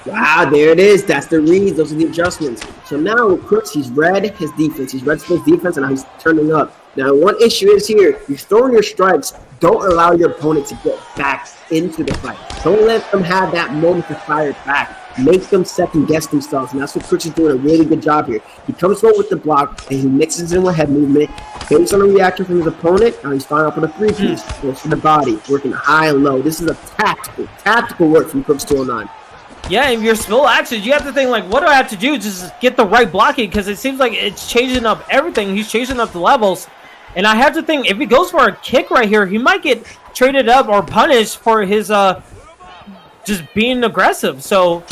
Wow, there it is. That's the reads. Those are the adjustments. So now with Crooks, he's read his defense. He's read his defense, and now he's turning up. Now, one issue is here. You're throwing your strikes. Don't allow your opponent to get back into the fight. Don't let them have that moment to fire back. Make them second-guess themselves, and that's what Crooks is doing a really good job here. He comes forward with the block, and he mixes in with head movement. Based on a reaction from his opponent, now he's firing up with a three-piece. Goes to the body, working high and low. This is a tactical work from Crooks 209. Yeah, and your spill actions, you have to think, like, what do I have to do? Just get the right blocking, because it seems like it's changing up everything. He's changing up the levels. And I have to think, if he goes for a kick right here, he might get traded up or punished for his just being aggressive. So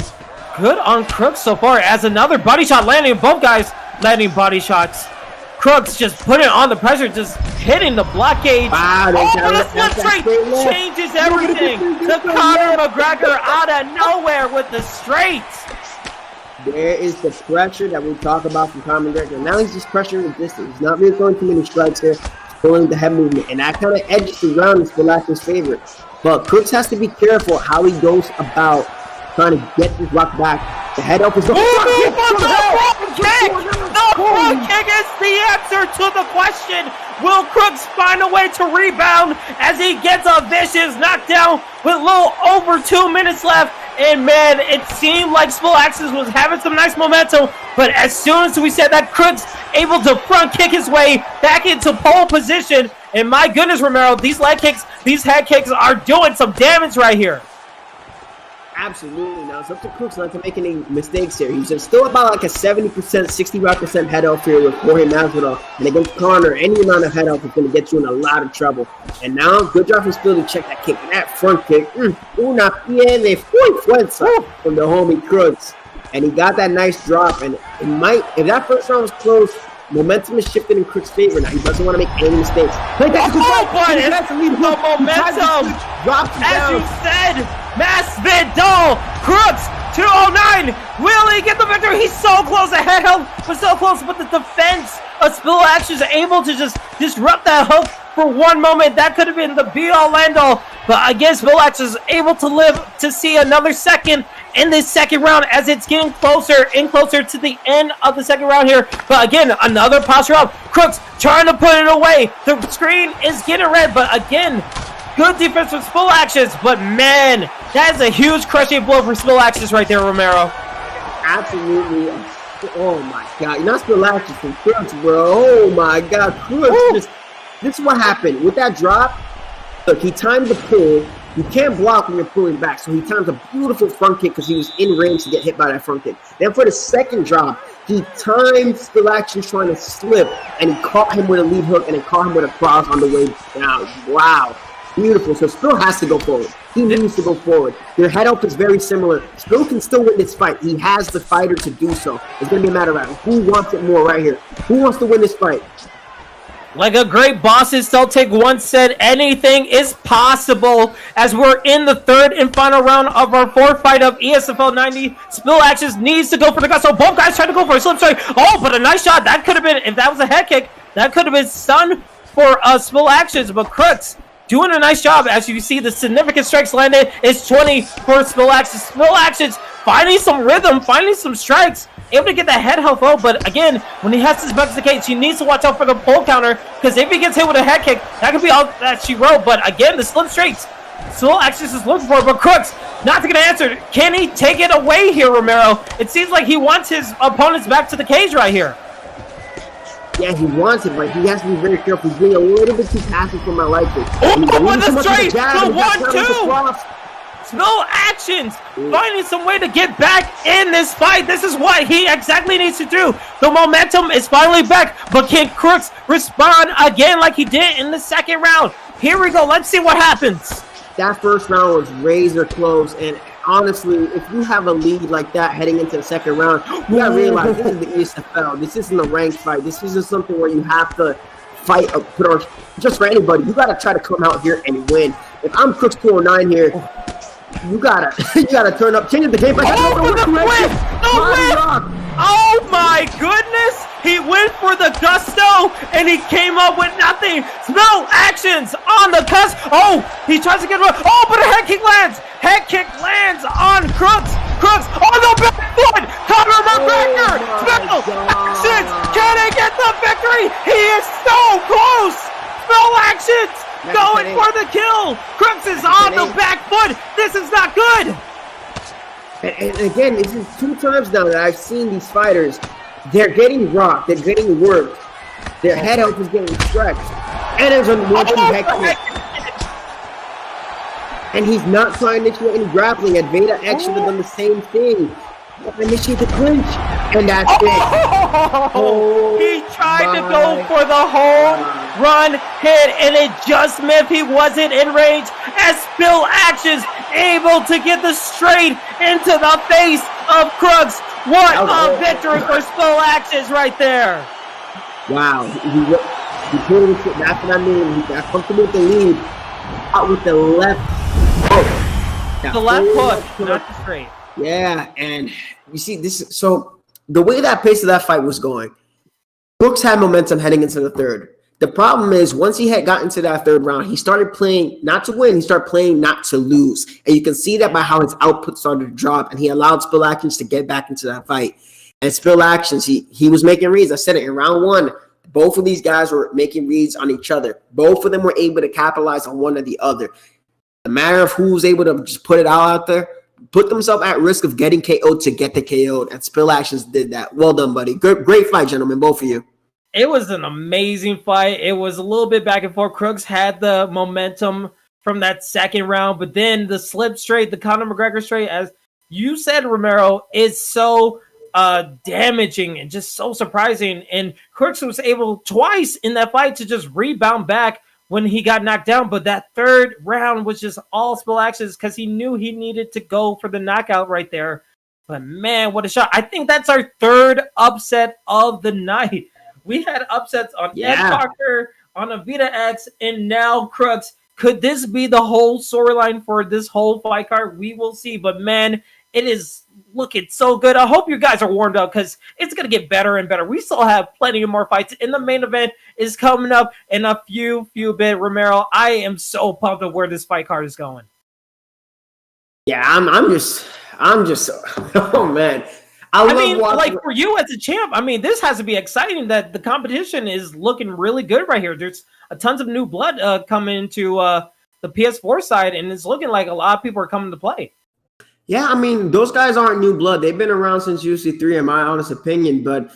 good on Crooks so far, as another body shot landing. Both guys landing body shots. Crooks just putting on the pressure, just hitting the blockade. Wow, the slip straight changes everything. The Conor McGregor out of nowhere with the straights. There is the pressure that we talk about from Conor McGregor. Now he's just pressuring the distance. He's not really throwing too many strikes here. He's pulling the head movement, and that kind of edges the round in Spilac's favor. But Crooks has to be careful how he goes about trying to get this rock back. The head up is the front kick. The front kick is the answer to the question. Will Crooks find a way to rebound as he gets a vicious knockdown with a little over 2 minutes left? And man, it seemed like Spilaxis was having some nice momentum, but as soon as we said that, Crooks able to front kick his way back into pole position. And my goodness, Romero, these leg kicks, these head kicks are doing some damage right here. Absolutely. Now it's up to Crooks not to make any mistakes here. He's still about like a 70%, 65% head off here with Jorge Masvidal. And against Conor, any amount of head off is going to get you in a lot of trouble. And now, good job from Spill to check that kick. And that front kick, una tiene fuerza from the homie Crooks. And he got that nice drop. And it might, if that first round was close, momentum is shifted in Crooks' favor now. He doesn't want to make any mistakes. The momentum, as you said, Masvidal, Crooks, 209. Will he get the victory? He's so close. The head help was so close, but the defense of Spillax is able to just disrupt that hook for one moment. That could have been the be-all, end-all. But I guess Spillax is able to live to see another second in this second round as it's getting closer and closer to the end of the second round here. But again, another posture up. Crooks trying to put it away. The screen is getting red, but again, good defense with Spillaxis. But man, that is a huge crushing blow for Spillaxis right there, Romero. Absolutely. Oh my God. You're not Spillaxis from Crooks, bro. Oh my God. Crooks. This is what happened. With that drop, look, he timed the pull. You can't block when you're pulling back, so he times a beautiful front kick because he was in range to get hit by that front kick. Then for the second drop, he timed Spillaxis trying to slip, and he caught him with a lead hook, and then caught him with a cross on the way down. Wow. Beautiful. So Spill has to go forward. He needs to go forward. Their head up is very similar. Spill can still win this fight. He has the fighter to do so. It's going to be a matter of who wants it more right here. Who wants to win this fight? Like a great Boston Celtic once said, anything is possible. As we're in the third and final round of our fourth fight of ESFL 90, Spillaxis needs to go for the gut. So both guys trying to go for a slip strike. Oh, but a nice shot. That could have been, if that was a head kick, that could have been stun for Spillaxis. But Crooks doing a nice job. As you see, the significant strikes landed is 20 for Spillaxis. Spillaxis finding some rhythm, finding some strikes. Able to get that head health low, but again, when he has his bucks to cage, he needs to watch out for the pole counter, because if he gets hit with a head kick, that could be all that she wrote. But again, the slip straights, Spillaxis is looking for it, but Crooks not to get answered. Can he take it away here, Romero? It seems like he wants his opponents back to the cage right here. Yeah, he wants it, but he has to be very careful. He's being a little bit too passive for my liking. Oh, with a straight, the 1-2. No actions, finding some way to get back in this fight. This is what he exactly needs to do. The momentum is finally back, but can Crooks respond again like he did in the second round? Here we go. Let's see what happens. That first round was razor close, and honestly, if you have a lead like that heading into the second round, you gotta realize this is the ESFL. This isn't a ranked fight. This isn't something where you have to fight or put on just for anybody. You gotta try to come out here and win. If I'm Crooks 209 here, you gotta turn up, change the game. Oh my goodness! He went for the gusto and he came up with nothing. Spell actions on the cusp. Oh, he tries to get one. Oh, but a head kick lands. Head kick lands on Crooks. Crooks on the back foot. Conor McGregor. Spell actions. Can he get the victory? He is so close. Spell actions. Going for the kill. Crooks is on the back foot. This is not good. And again, this is 2 times now that I've seen these fighters. They're getting rocked. They're getting worked. Their head health is getting stretched. And there's a head kick. And he's not trying to initiate any grappling. Avida actually done the same thing. Initiate the clinch. And that's it. He tried to go for the home run hit, and it just missed. He wasn't in range. As Spill Actions able to get the straight into the face of Crooks. What a victory for Spill Actions right there. Wow. He put it, that's what I mean. He got comfortable with the lead. Out with the left hook. The left hook, not the straight. Yeah, and you see this. So the way that pace of that fight was going, Crooks had momentum heading into the third. The problem is once he had gotten to that third round, he started playing not to win. He started playing not to lose. And you can see that by how his output started to drop, and he allowed Spill Actions to get back into that fight. And Spill Actions, he was making reads. I said it in round 1. Both of these guys were making reads on each other. Both of them were able to capitalize on one or the other. The matter of who was able to just put it all out there, put themselves at risk of getting KO'd to get the KO'd, and Spill Actions did that. Well done, buddy. Great fight, gentlemen, both of you. It was an amazing fight. It was a little bit back and forth. Crooks had the momentum from that second round, but then the slip straight, the Conor McGregor straight, as you said, Romero, is so damaging and just so surprising. And Crooks was able twice in that fight to just rebound back when he got knocked down. But that third round was just all Spill Actions because he knew he needed to go for the knockout right there. But man, what a shot. I think that's our third upset of the night. We had upsets on Ed Parker, on Avida X, and now Crooks. Could this be the whole storyline for this whole fight card? We will see. But man, it is looking so good. I hope you guys are warmed up because it's going to get better and better. We still have plenty of more fights. And the main event is coming up in a few bit. Romero, I am so pumped of where this fight card is going. Yeah, I'm just, oh man. I mean, like for you as a champ, I mean, this has to be exciting that the competition is looking really good right here. There's tons of new blood coming into the PS4 side, and it's looking like a lot of people are coming to play. Yeah, I mean, those guys aren't new blood. They've been around since UFC 3, in my honest opinion. But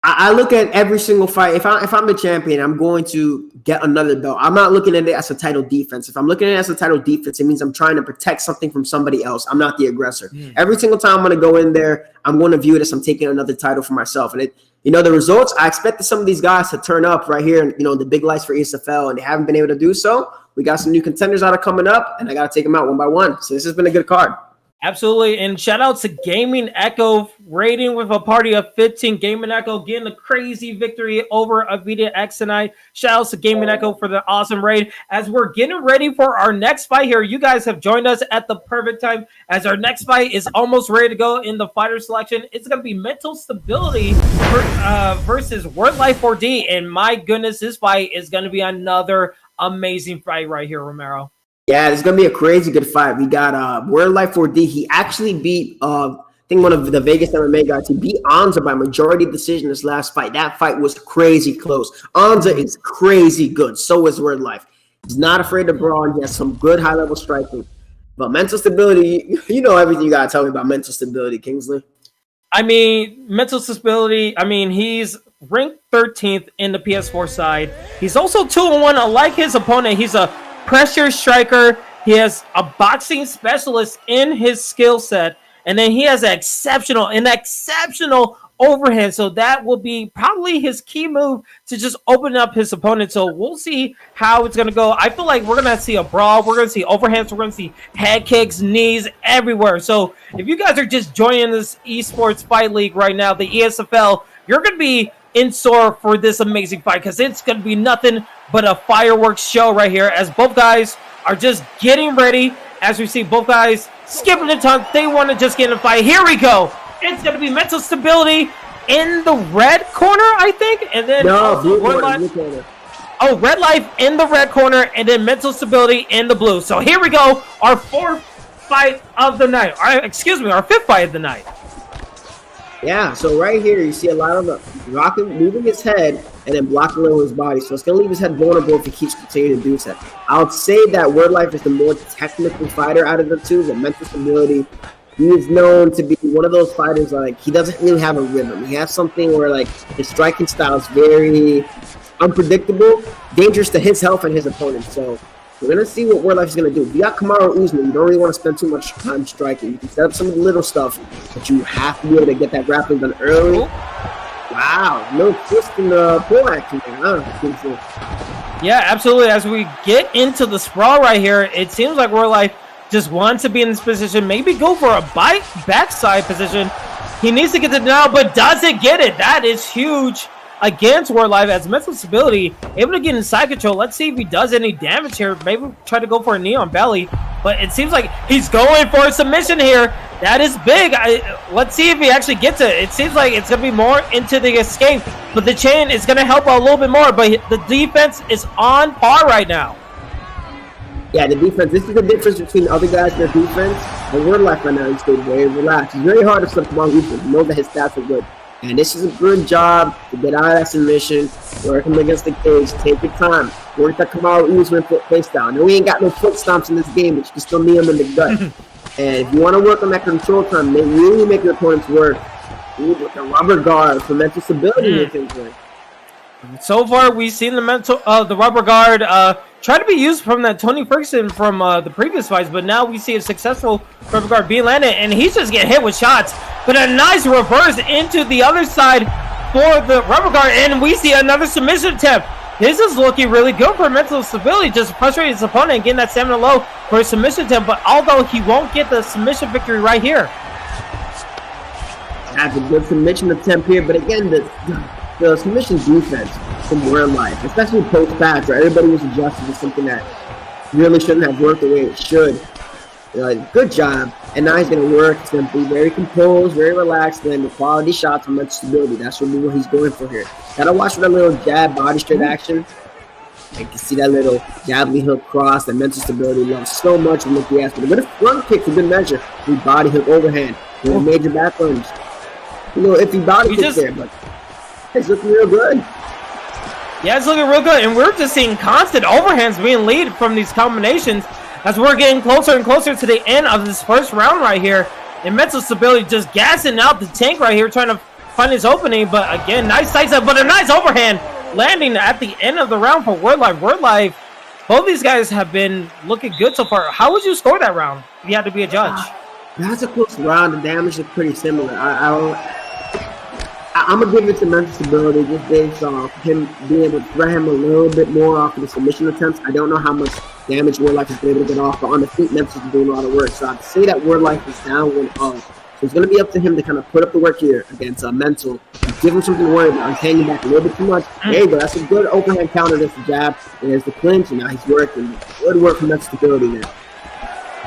I look at every single fight. If I'm the champion, I'm going to get another belt. I'm not looking at it as a title defense. If I'm looking at it as a title defense, it means I'm trying to protect something from somebody else. I'm not the aggressor. Every single time I'm going to go in there, I'm going to view it as I'm taking another title for myself. And the results, I expected some of these guys to turn up right here, the big lights for ESFL, and they haven't been able to do so. We got some new contenders that are coming up, and I got to take them out one by one. So this has been a good card. Absolutely, and shout out to Gaming Echo rating with a party of 15. Gaming Echo getting a crazy victory over Avida X tonight. Shout out to Gaming Echo for the awesome raid. As we're getting ready for our next fight here, you guys have joined us at the perfect time as our next fight is almost ready to go in the fighter selection. It's going to be Mental Stability versus WorldLife 4D, and my goodness, this fight is going to be another amazing fight right here, Romero. Yeah, it's going to be a crazy good fight. We got WorldLife 4D. He actually beat, I think, one of the Vegas MMA guys. He beat Anza by majority decision this last fight. That fight was crazy close. Anza is crazy good. So is WorldLife. He's not afraid to brawl. He has some good high-level striking. But mental stability, you know everything you got to tell me about mental stability, Kingsley. I mean, mental stability, he's ranked 13th in the PS4 side. He's also 2-1. Unlike his opponent, he's a pressure striker. He has a boxing specialist in his skill set, and then he has an exceptional overhand. So that will be probably his key move to just open up his opponent. So we'll see how it's going to go. I feel like we're going to see a brawl. We're going to see overhands. We're going to see head kicks, knees, everywhere. So if you guys are just joining this Esports Fight League right now, the ESFL, you're going to be in store for this amazing fight because it's going to be nothing but a fireworks show right here as both guys are just getting ready. As we see both guys skipping the tongue, they want to just get in a fight. Here we go. It's going to be mental stability in the red corner, I think. And then blue corner. Oh, red life in the red corner and then mental stability in the blue. So here we go. Our fourth fight of the night. Our fifth fight of the night. Yeah, so right here you see a lot of the rocking, moving his head and then blocking over his body. So it's going to leave his head vulnerable if he keeps continuing to do so. I would say that WorldLife is the more technical fighter out of the two, the mental stability. He is known to be one of those fighters, like, he doesn't really have a rhythm. He has something where, like, his striking style is very unpredictable, dangerous to his health and his opponent. So we're going to see what WorldLife is going to do. If you got Kamaru Usman, you don't really want to spend too much time striking. You can set up some of the little stuff, but you have to be able to get that grappling done early. Wow, no twist in the pull action there, huh? Yeah, absolutely. As we get into the sprawl right here, it seems like WorldLife just wants to be in this position, maybe go for a backside position. He needs to get the denial, but doesn't get it. That is huge against WorldLife as mental stability, able to get in side control. Let's see if he does any damage here. Maybe try to go for a knee on belly, but it seems like he's going for a submission here. That is big. Let's see if he actually gets it. It seems like it's going to be more into the escape, but the chain is going to help out a little bit more, but the defense is on par right now. Yeah, the defense. This is the difference between the other guys in their defense and WorldLife right now. He stayed very relaxed. It's very hard to slip Kamaru Usman. You know that his stats are good. And this is a good job to get out of that submission, work him against the cage, take your time, work that Kamaru Usman face down. No, we ain't got no foot stomps in this game, but you can still knee him in the gut. And if you want to work on that control time, really make your opponents work. With a rubber guard for mental stability. So far, we've seen the rubber guard try to be used from that Tony Ferguson from the previous fights, but now we see a successful rubber guard being landed, and he's just getting hit with shots. But a nice reverse into the other side for the rubber guard, and we see another submission attempt. This is looking really good for mental stability, just frustrating his opponent and getting that stamina low for a submission attempt, but although he won't get the submission victory right here. That's a good submission attempt here, but again, the submission defense from WorldLife, especially post-patch, where everybody was adjusted to something that really shouldn't have worked the way it should. Good job. And now he's going to work. He's going to be very composed, very relaxed, and the quality shots and mental stability. That's really what he's going for here. Got to watch for that little jab body straight action. You can see that little jabbly hook cross, that mental stability loves so much with the ass. But a good front kick for good measure. Good body hook overhand. Little major back lunge. A little iffy body kick there, but it's looking real good. Yeah, it's looking real good, and we're just seeing constant overhands being lead from these combinations as we're getting closer and closer to the end of this first round right here. And mental stability just gassing out the tank right here, trying to find his opening. But again, nice sights up, but a nice overhand landing at the end of the round for WorldLife. WorldLife, both these guys have been looking good so far. How would you score that round if you had to be a judge? That's a close round. The damage is pretty similar. I'm going to give it to mental stability just based off him being able to threat him a little bit more off of the submission attempts. I don't know how much damage WorldLife has been able to get off, but on the feet, Memphis is doing a lot of work. So I'd say that WorldLife is down 1-0. So it's going to be up to him to kind of put up the work here against mental. Give him something to worry about. He's hanging back a little bit too much. There you go. That's a good overhand counter. There's the jab. There's the clinch, and now he's working. Good work from mental stability there.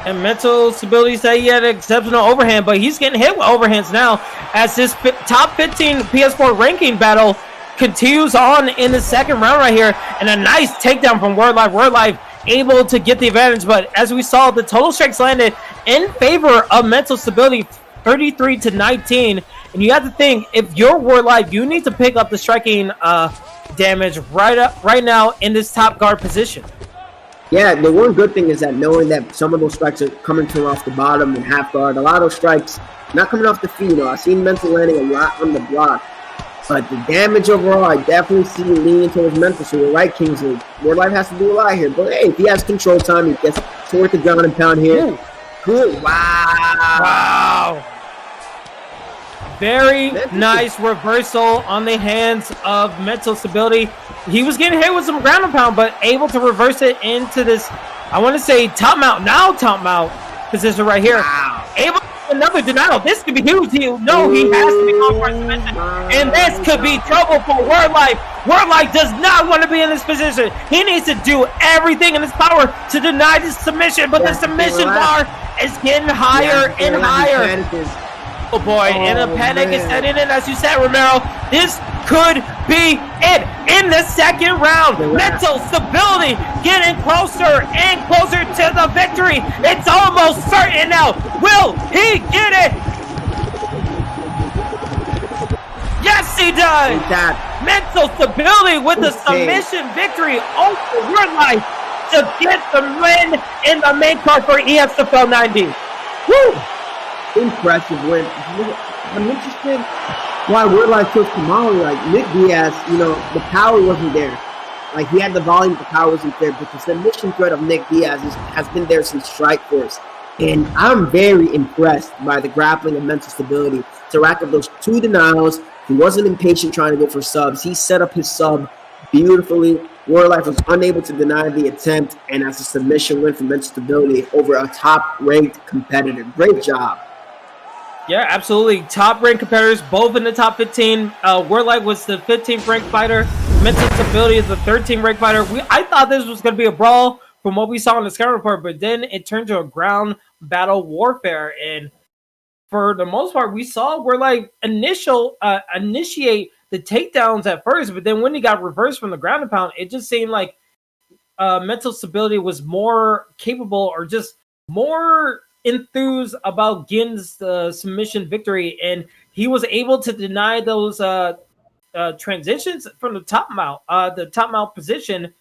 And mental stability said he had an exceptional overhand, but he's getting hit with overhands now as this top 15 PS4 ranking battle continues on in the second round right here. And a nice takedown from WorldLife. WorldLife able to get the advantage, but as we saw, the total strikes landed in favor of mental stability, 33-19. And you have to think, if you're WorldLife, you need to pick up the striking damage right now in this top guard position. Yeah, the one good thing is that knowing that some of those strikes are coming to off the bottom and half guard, a lot of those strikes not coming off the feet. I've seen mental landing a lot on the block, but the damage overall, I definitely see leaning towards mental. So you're right, Kingsley. WorldLife has to do a lot here, but hey, if he has control time, he gets to work the ground and pound here. Good. Wow. Very nice reversal on the hands of Mental Stability. He was getting hit with some ground and pound, but able to reverse it into this, I want to say top mount position right here. Wow. Able to get another denial. This could be huge. No, he has to be on for a submission. And this could be trouble for WorldLife. WorldLife does not want to be in this position. He needs to do everything in his power to deny this submission, but the submission bar is getting higher and higher. Oh boy, and a panic is setting in, as you said, Romero. This could be it in the second round. Mental Stability getting closer and closer to the victory. It's almost certain now. Will he get it? Yes, he does. Mental Stability with the submission victory over WorldLife to get the win in the main card for ESFL 90. Woo! Impressive win. I'm interested why WorldLife took Kamali. Like Nick Diaz, the power wasn't there. Like he had the volume, the power wasn't there. But the submission threat of Nick Diaz has been there since Strikeforce. And I'm very impressed by the grappling and Mental Stability to rack up those 2 denials. He wasn't impatient trying to go for subs. He set up his sub beautifully. WorldLife was unable to deny the attempt, and as a submission win for Mental Stability over a top-ranked competitor. Great job. Yeah, absolutely. Top-ranked competitors, both in the top 15. WorldLife was the 15th ranked fighter. Mental Stability is the 13th ranked fighter. I thought this was going to be a brawl from what we saw in the scouting report, but then it turned to a ground battle warfare. And for the most part, we saw WorldLife initiate the takedowns at first, but then when he got reversed from the ground and pound, it just seemed like Mental Stability was more capable or just more enthused about Gin's submission victory, and he was able to deny those transitions from the top mount position,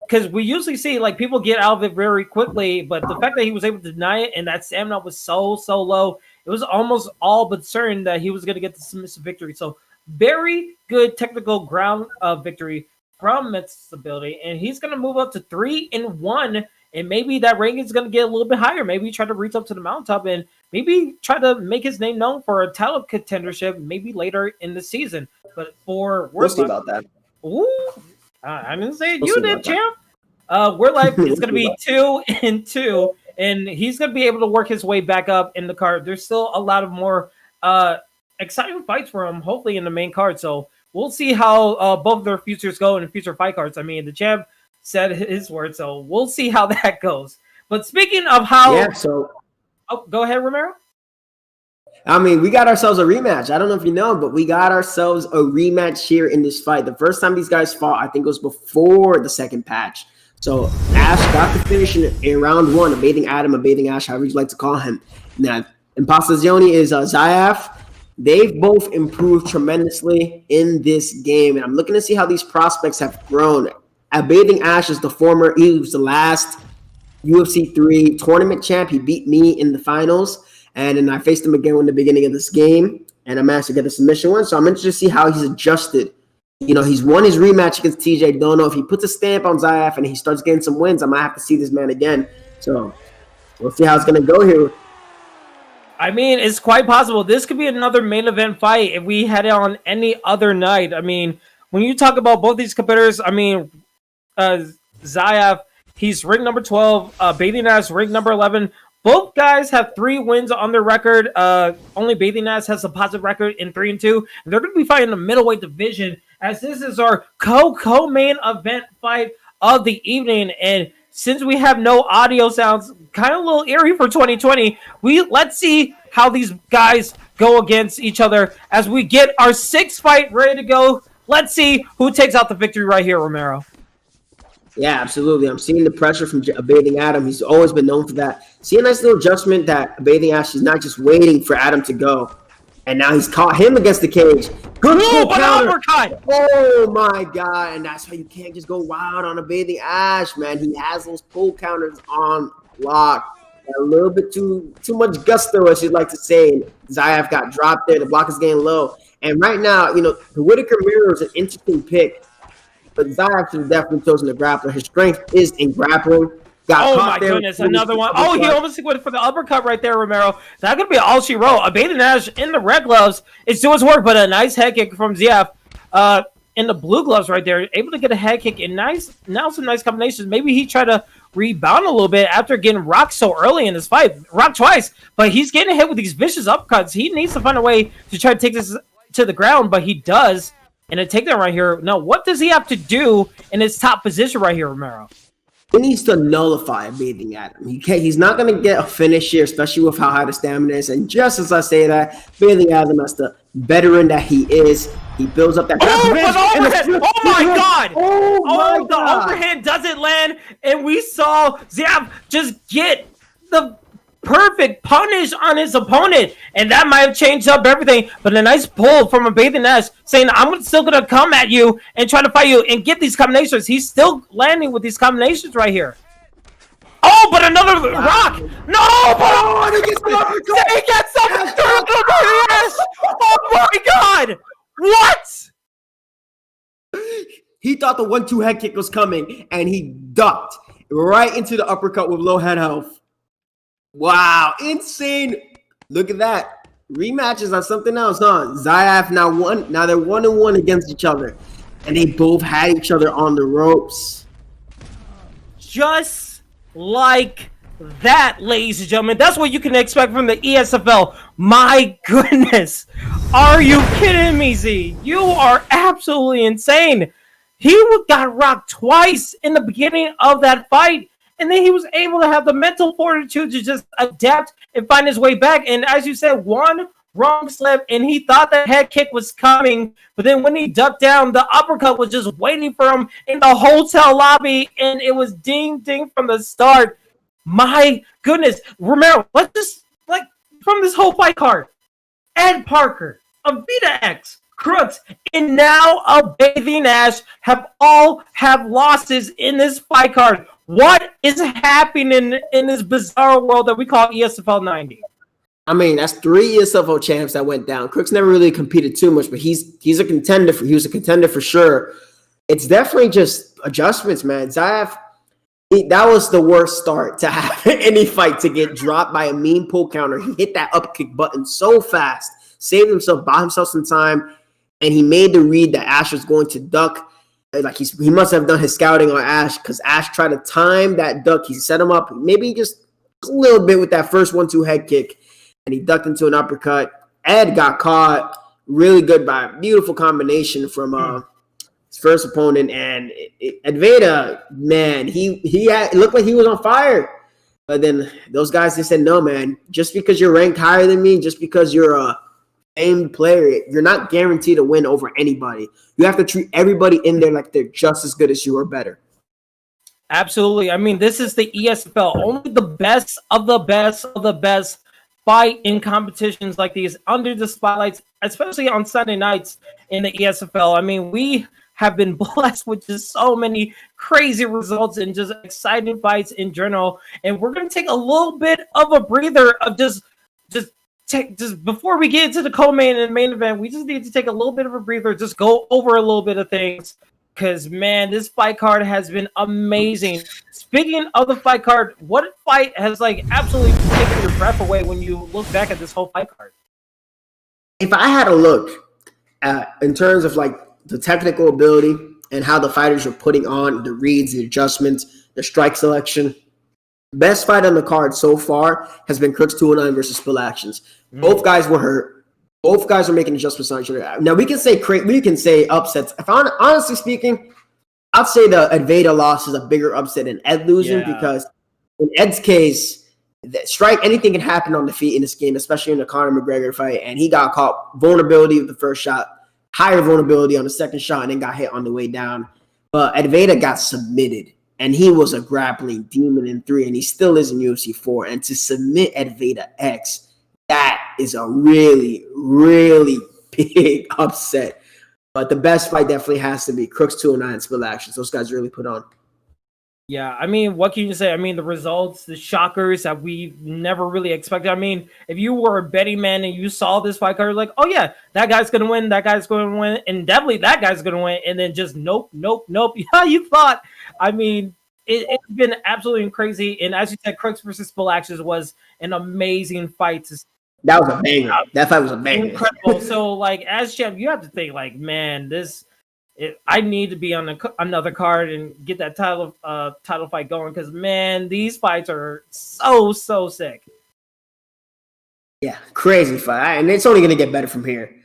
because we usually see like people get out of it very quickly, but the fact that he was able to deny it and that stamina was so low, it was almost all but certain that he was going to get the submission victory. So very good technical ground victory from Mental Stability, and he's going to move up to 3-1. And maybe that ranking is going to get a little bit higher. Maybe try to reach up to the mountaintop and maybe try to make his name known for a title contendership maybe later in the season. But for we'll see about that. Ooh, I didn't say you did, champ. WorldLife is going to be 2-2, and he's going to be able to work his way back up in the card. There's still a lot of more exciting fights for him, hopefully in the main card. So we'll see how both of their futures go in future fight cards. I mean, the champ said his word, so we'll see how that goes. But speaking of how, go ahead, Romero. I mean, we got ourselves a rematch. I don't know if you know, but we got ourselves a rematch here in this fight. The first time these guys fought, I think it was before the second patch. So Ash got the finish in round 1, a bathing Adam, a bathing Ash, however you like to call him. Now, Impostazione is Zayaf. They've both improved tremendously in this game, and I'm looking to see how these prospects have grown. Bathing Ash is the former, he was the last UFC 3 tournament champ. He beat me in the finals, and then I faced him again in the beginning of this game, and I managed to get a submission win. So I'm interested to see how he's adjusted. He's won his rematch against TJ Dono. If he puts a stamp on Zayaf and he starts getting some wins, I might have to see this man again. So we'll see how it's going to go here. I mean, it's quite possible. This could be another main event fight if we had it on any other night. I mean, when you talk about both these competitors, I mean, Zayaf, he's ranked number 12. Bathing Ash, ranked number 11. Both guys have 3 wins on their record. Only Bathing Ash has a positive record in 3-2. And they're going to be fighting the middleweight division, as this is our co-main event fight of the evening. And since we have no audio sounds, kind of a little eerie for 2020, let's see how these guys go against each other as we get our 6th fight ready to go. Let's see who takes out the victory right here, Romero. Yeah, absolutely. I'm seeing the pressure from Bathing Adam. He's always been known for that. See a nice little adjustment that Bathing Ash is not just waiting for Adam to go. And now he's caught him against the cage. Good counter. Oh, my God. And that's why you can't just go wild on a Bathing Ash, man. He has those pull counters on lock. A little bit too much gusto, as you'd like to say. Zayaf got dropped there. The block is getting low. And right now, the Whitaker mirror is an interesting pick. But Zayaf has definitely chosen the grappler. His strength is in grappling. Got Oh caught my there goodness, with another the one. Oh, he uppercut. almost went for the uppercut right there, Romero. That could be all she wrote. Avida Nash in the red gloves is doing his work, but a nice head kick from ZF in the blue gloves right there. Able to get a head kick and now some nice combinations. Maybe he tried to rebound a little bit after getting rocked so early in this fight. Rocked twice, but he's getting hit with these vicious uppercuts. He needs to find a way to try to take this to the ground, but he does. And a takedown right here. Now, what does he have to do in his top position right here, Romero? He needs to nullify Bathing Adam. He's not going to get a finish here, especially with how high the stamina is. And just as I say that, Bathing Adam, as the veteran that he is, he builds up that. Oh my God! Oh the overhand doesn't land, and we saw Zab just get the perfect punish on his opponent, and that might have changed up everything. But a nice pull from a Bathing Nash saying, I'm still going to come at you and try to fight you and get these combinations. He's still landing with these combinations right here. Oh, but another rock. No, but he gets something through the Nash. Oh my God. What? He thought the 1-2 head kick was coming, and he ducked right into the uppercut with low head health. Wow, insane. Look at that. Rematches are something else, huh? Zayaf now they're 1-1 against each other. And they both had each other on the ropes. Just like that, ladies and gentlemen. That's what you can expect from the ESFL. My goodness. Are you kidding me, Z? You are absolutely insane. He got rocked twice in the beginning of that fight. And then he was able to have the mental fortitude to just adapt and find his way back. And as you said, one wrong slip, and he thought the head kick was coming. But then when he ducked down, the uppercut was just waiting for him in the hotel lobby. And it was ding, ding from the start. My goodness. Romero, let's just, from this whole fight card, Ed Parker, Avida X, Crooks, and now a Bathing Nash have losses in this fight card. What is happening in this bizarre world that we call ESFL 90? I mean, that's 3 ESFL champs that went down. Crooks never really competed too much, but he's a contender. He was a contender for sure. It's definitely just adjustments, man. Zayaf, that was the worst start to have any fight, to get dropped by a mean pull counter. He hit that up kick button so fast, saved himself, bought himself some time, and he made the read that Ash was going to duck. Like he must have done his scouting on Ash, because Ash tried to time that duck. He set him up maybe just a little bit with that first 1-2 head kick, and he ducked into an uppercut. Ed got caught really good by a beautiful combination from his first opponent, and Avida, man, it looked like he was on fire. But then those guys, they said, no, man, just because you're ranked higher than me, just because you're a famed player, you're not guaranteed to win over anybody. You have to treat everybody in there like they're just as good as you or better. Absolutely. I mean, this is the ESFL. Only the best of the best of the best fight in competitions like these under the spotlights, especially on Sunday nights in the ESFL. I mean, we have been blessed with just so many crazy results and just exciting fights in general. And we're going to take a little bit of a breather of just before we get into the co-main and main event. We just need to take a little bit of a breather, just go over a little bit of things, because man, this fight card has been amazing. Speaking of the fight card, what fight has absolutely taken your breath away when you look back at this whole fight card? If I had a look at, in terms of the technical ability and how the fighters are putting on the reads, the adjustments, the strike selection, best fight on the card so far has been Crooks 209 versus Spill Actions. Both guys were hurt. Both guys were making adjustments on each other. Now we can say upsets. Honestly speaking, I'd say the Avida loss is a bigger upset than Ed losing, because in Ed's case, anything can happen on the feet in this game, especially in the Conor McGregor fight, and he got caught vulnerability with the first shot, higher vulnerability on the second shot, and then got hit on the way down. But Avida got submitted. And he was a grappling demon in 3, and he still is in UFC 4. And to submit Avida X, that is a really, really big upset. But the best fight definitely has to be Crooks 209 and Spill Actions. Those guys really put on. Yeah, I mean, what can you say? I mean, the results, the shockers that we never really expected. I mean, if you were a betting man and you saw this fight card, like, oh yeah, that guy's going to win, that guy's going to win, and definitely that guy's going to win, and then just nope. Yeah, you thought. I mean, it's been absolutely crazy. And as you said, Crooks versus Spillaxis was an amazing fight. That was a banger. That fight was a banger. Incredible. So, like, as champ, you have to think, like, man, I need to be on another card and get that title fight going because, man, these fights are so sick. Yeah, crazy fight, and it's only going to get better from here.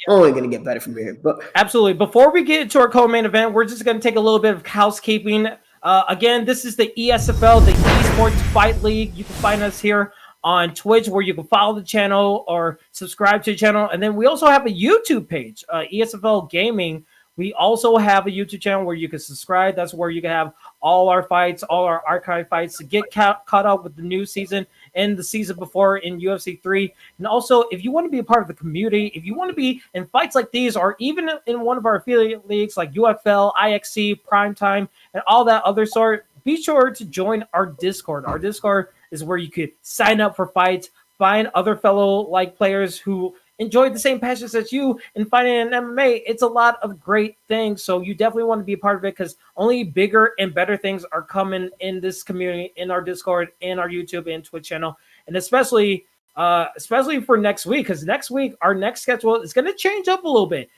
Only going to get better from here. But absolutely. Before we get to our co-main event, we're just going to take a little bit of housekeeping. Again, this is the ESFL, the Esports Fight League. You can find us here on Twitch, where you can follow the channel or subscribe to the channel. And then we also have a YouTube page, ESFL Gaming. We also have a YouTube channel where you can subscribe. That's where you can have all our fights, all our archive fights to get caught up with the new season and the season before in UFC 3. And also, if you want to be a part of the community, if you want to be in fights like these, or even in one of our affiliate leagues like UFL, IXC, Primetime, and all that other sort, be sure to join our Discord. Our Discord is where you could sign up for fights, find other fellow like players who enjoy the same passions as you in fighting in MMA. It's a lot of great things. So you definitely want to be a part of it because only bigger and better things are coming in this community, in our Discord, in our YouTube and Twitch channel. And especially for next week, because next week, our next schedule is going to change up a little bit.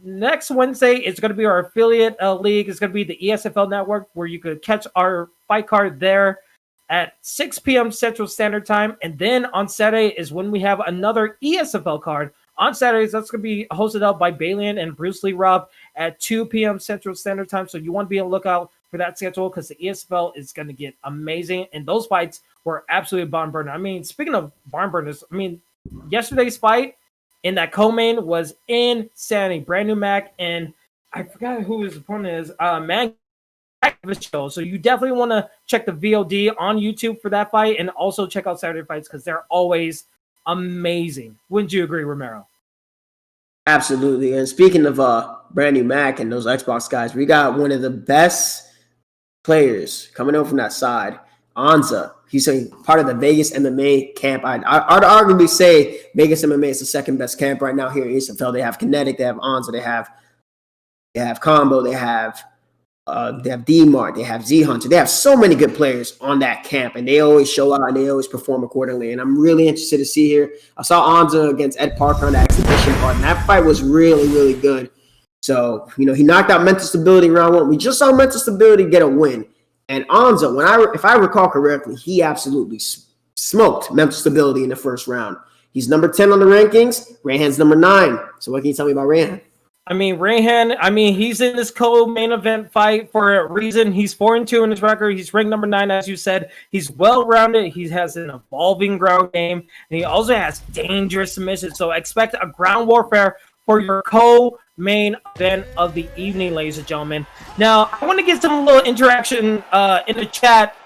Next Wednesday, it's going to be our affiliate league. It's going to be the ESFL network where you could catch our fight card there at 6 p.m. Central Standard Time. And then on Saturday is when we have another ESFL card. On Saturdays, that's going to be hosted up by Balian and Bruce Lee Robb at 2 p.m. Central Standard Time. So you want to be on the lookout for that schedule because the ESFL is going to get amazing. And those fights were absolutely barn burner. I mean, speaking of barn burners, I mean, yesterday's fight in that co-main was insanity. Brand new Mac, and I forgot who his opponent is. Man. So you definitely want to check the VOD on YouTube for that fight, and also check out Saturday fights because they're always amazing. Wouldn't you agree, Romero? Absolutely. And speaking of brand new Mac and those Xbox guys, we got one of the best players coming over from that side, Anza. He's a part of the Vegas MMA camp. I'd arguably say Vegas MMA is the second best camp right now here in ESFL. They have Kinetic, they have Anza, they have Combo, they have D-Mart, they have Z-Hunter. They have so many good players on that camp, and they always show out and they always perform accordingly. And I'm really interested to see here. I saw Anza against Ed Parker on the exhibition part, and that fight was really, really good. So, he knocked out Mental Stability in round 1. We just saw Mental Stability get a win. And Anza, if I recall correctly, he absolutely smoked Mental Stability in the first round. He's number 10 on the rankings. Rayhan's number 9. So what can you tell me about Rayhan? I mean, Rayhan, he's in this co-main event fight for a reason. He's 4-2 in his record. He's ranked number 9, as you said. He's well-rounded. He has an evolving ground game, and he also has dangerous submissions. So expect a ground warfare for your co-main event of the evening, ladies and gentlemen. Now, I want to get some little interaction in the chat,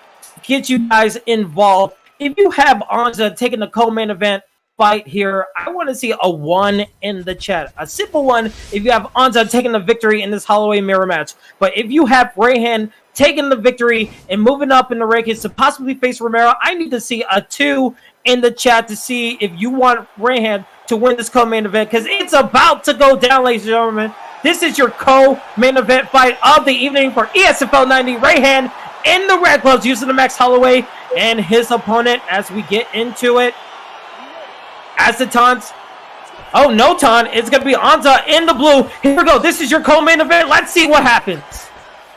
get you guys involved. If you have Anza taking the co-main event fight here, I want to see a 1 in the chat. A simple 1 if you have Anza taking the victory in this Holloway mirror match. But if you have Rayhan taking the victory and moving up in the rankings to possibly face Romero, I need to see a 2 in the chat to see if you want Rayhan to win this co-main event, because it's about to go down, ladies and gentlemen. This is your co-main event fight of the evening for ESFL 90. Rayhan in the red gloves using the Max Holloway and his opponent as we get into it. As the taunts. Oh, no taunt. It's going to be Anza in the blue. Here we go. This is your co-main event. Let's see what happens.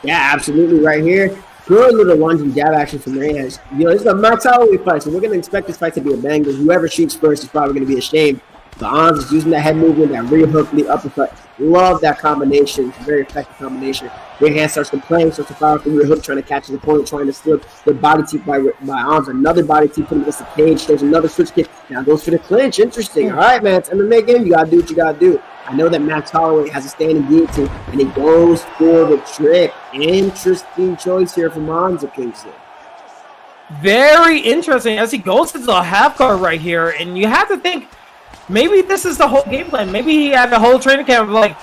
Yeah, absolutely. Right here. Good little lunge and jab action from Rayhan. This is a Max Holloway fight, so we're going to expect this fight to be a banger. Whoever shoots first is probably going to be ashamed. But Anza's using that head movement, that rear hook, the uppercut. Love that combination. It's a very effective combination. Rayhan starts to play, starts to fire from rear hook, trying to catch his opponent, trying to slip. The body teep by Anza. Another body teep put him against the cage. There's another switch kick. Now goes for the clinch. Interesting. All right, man. It's MMA game. You got to do what you got to do. I know that Max Holloway has a standing guillotine, and he goes for the trick. Interesting choice here from Anza, Kingsley. Very interesting as he goes to the half guard right here. And you have to think, maybe this is the whole game plan. Maybe he had the whole training camp like,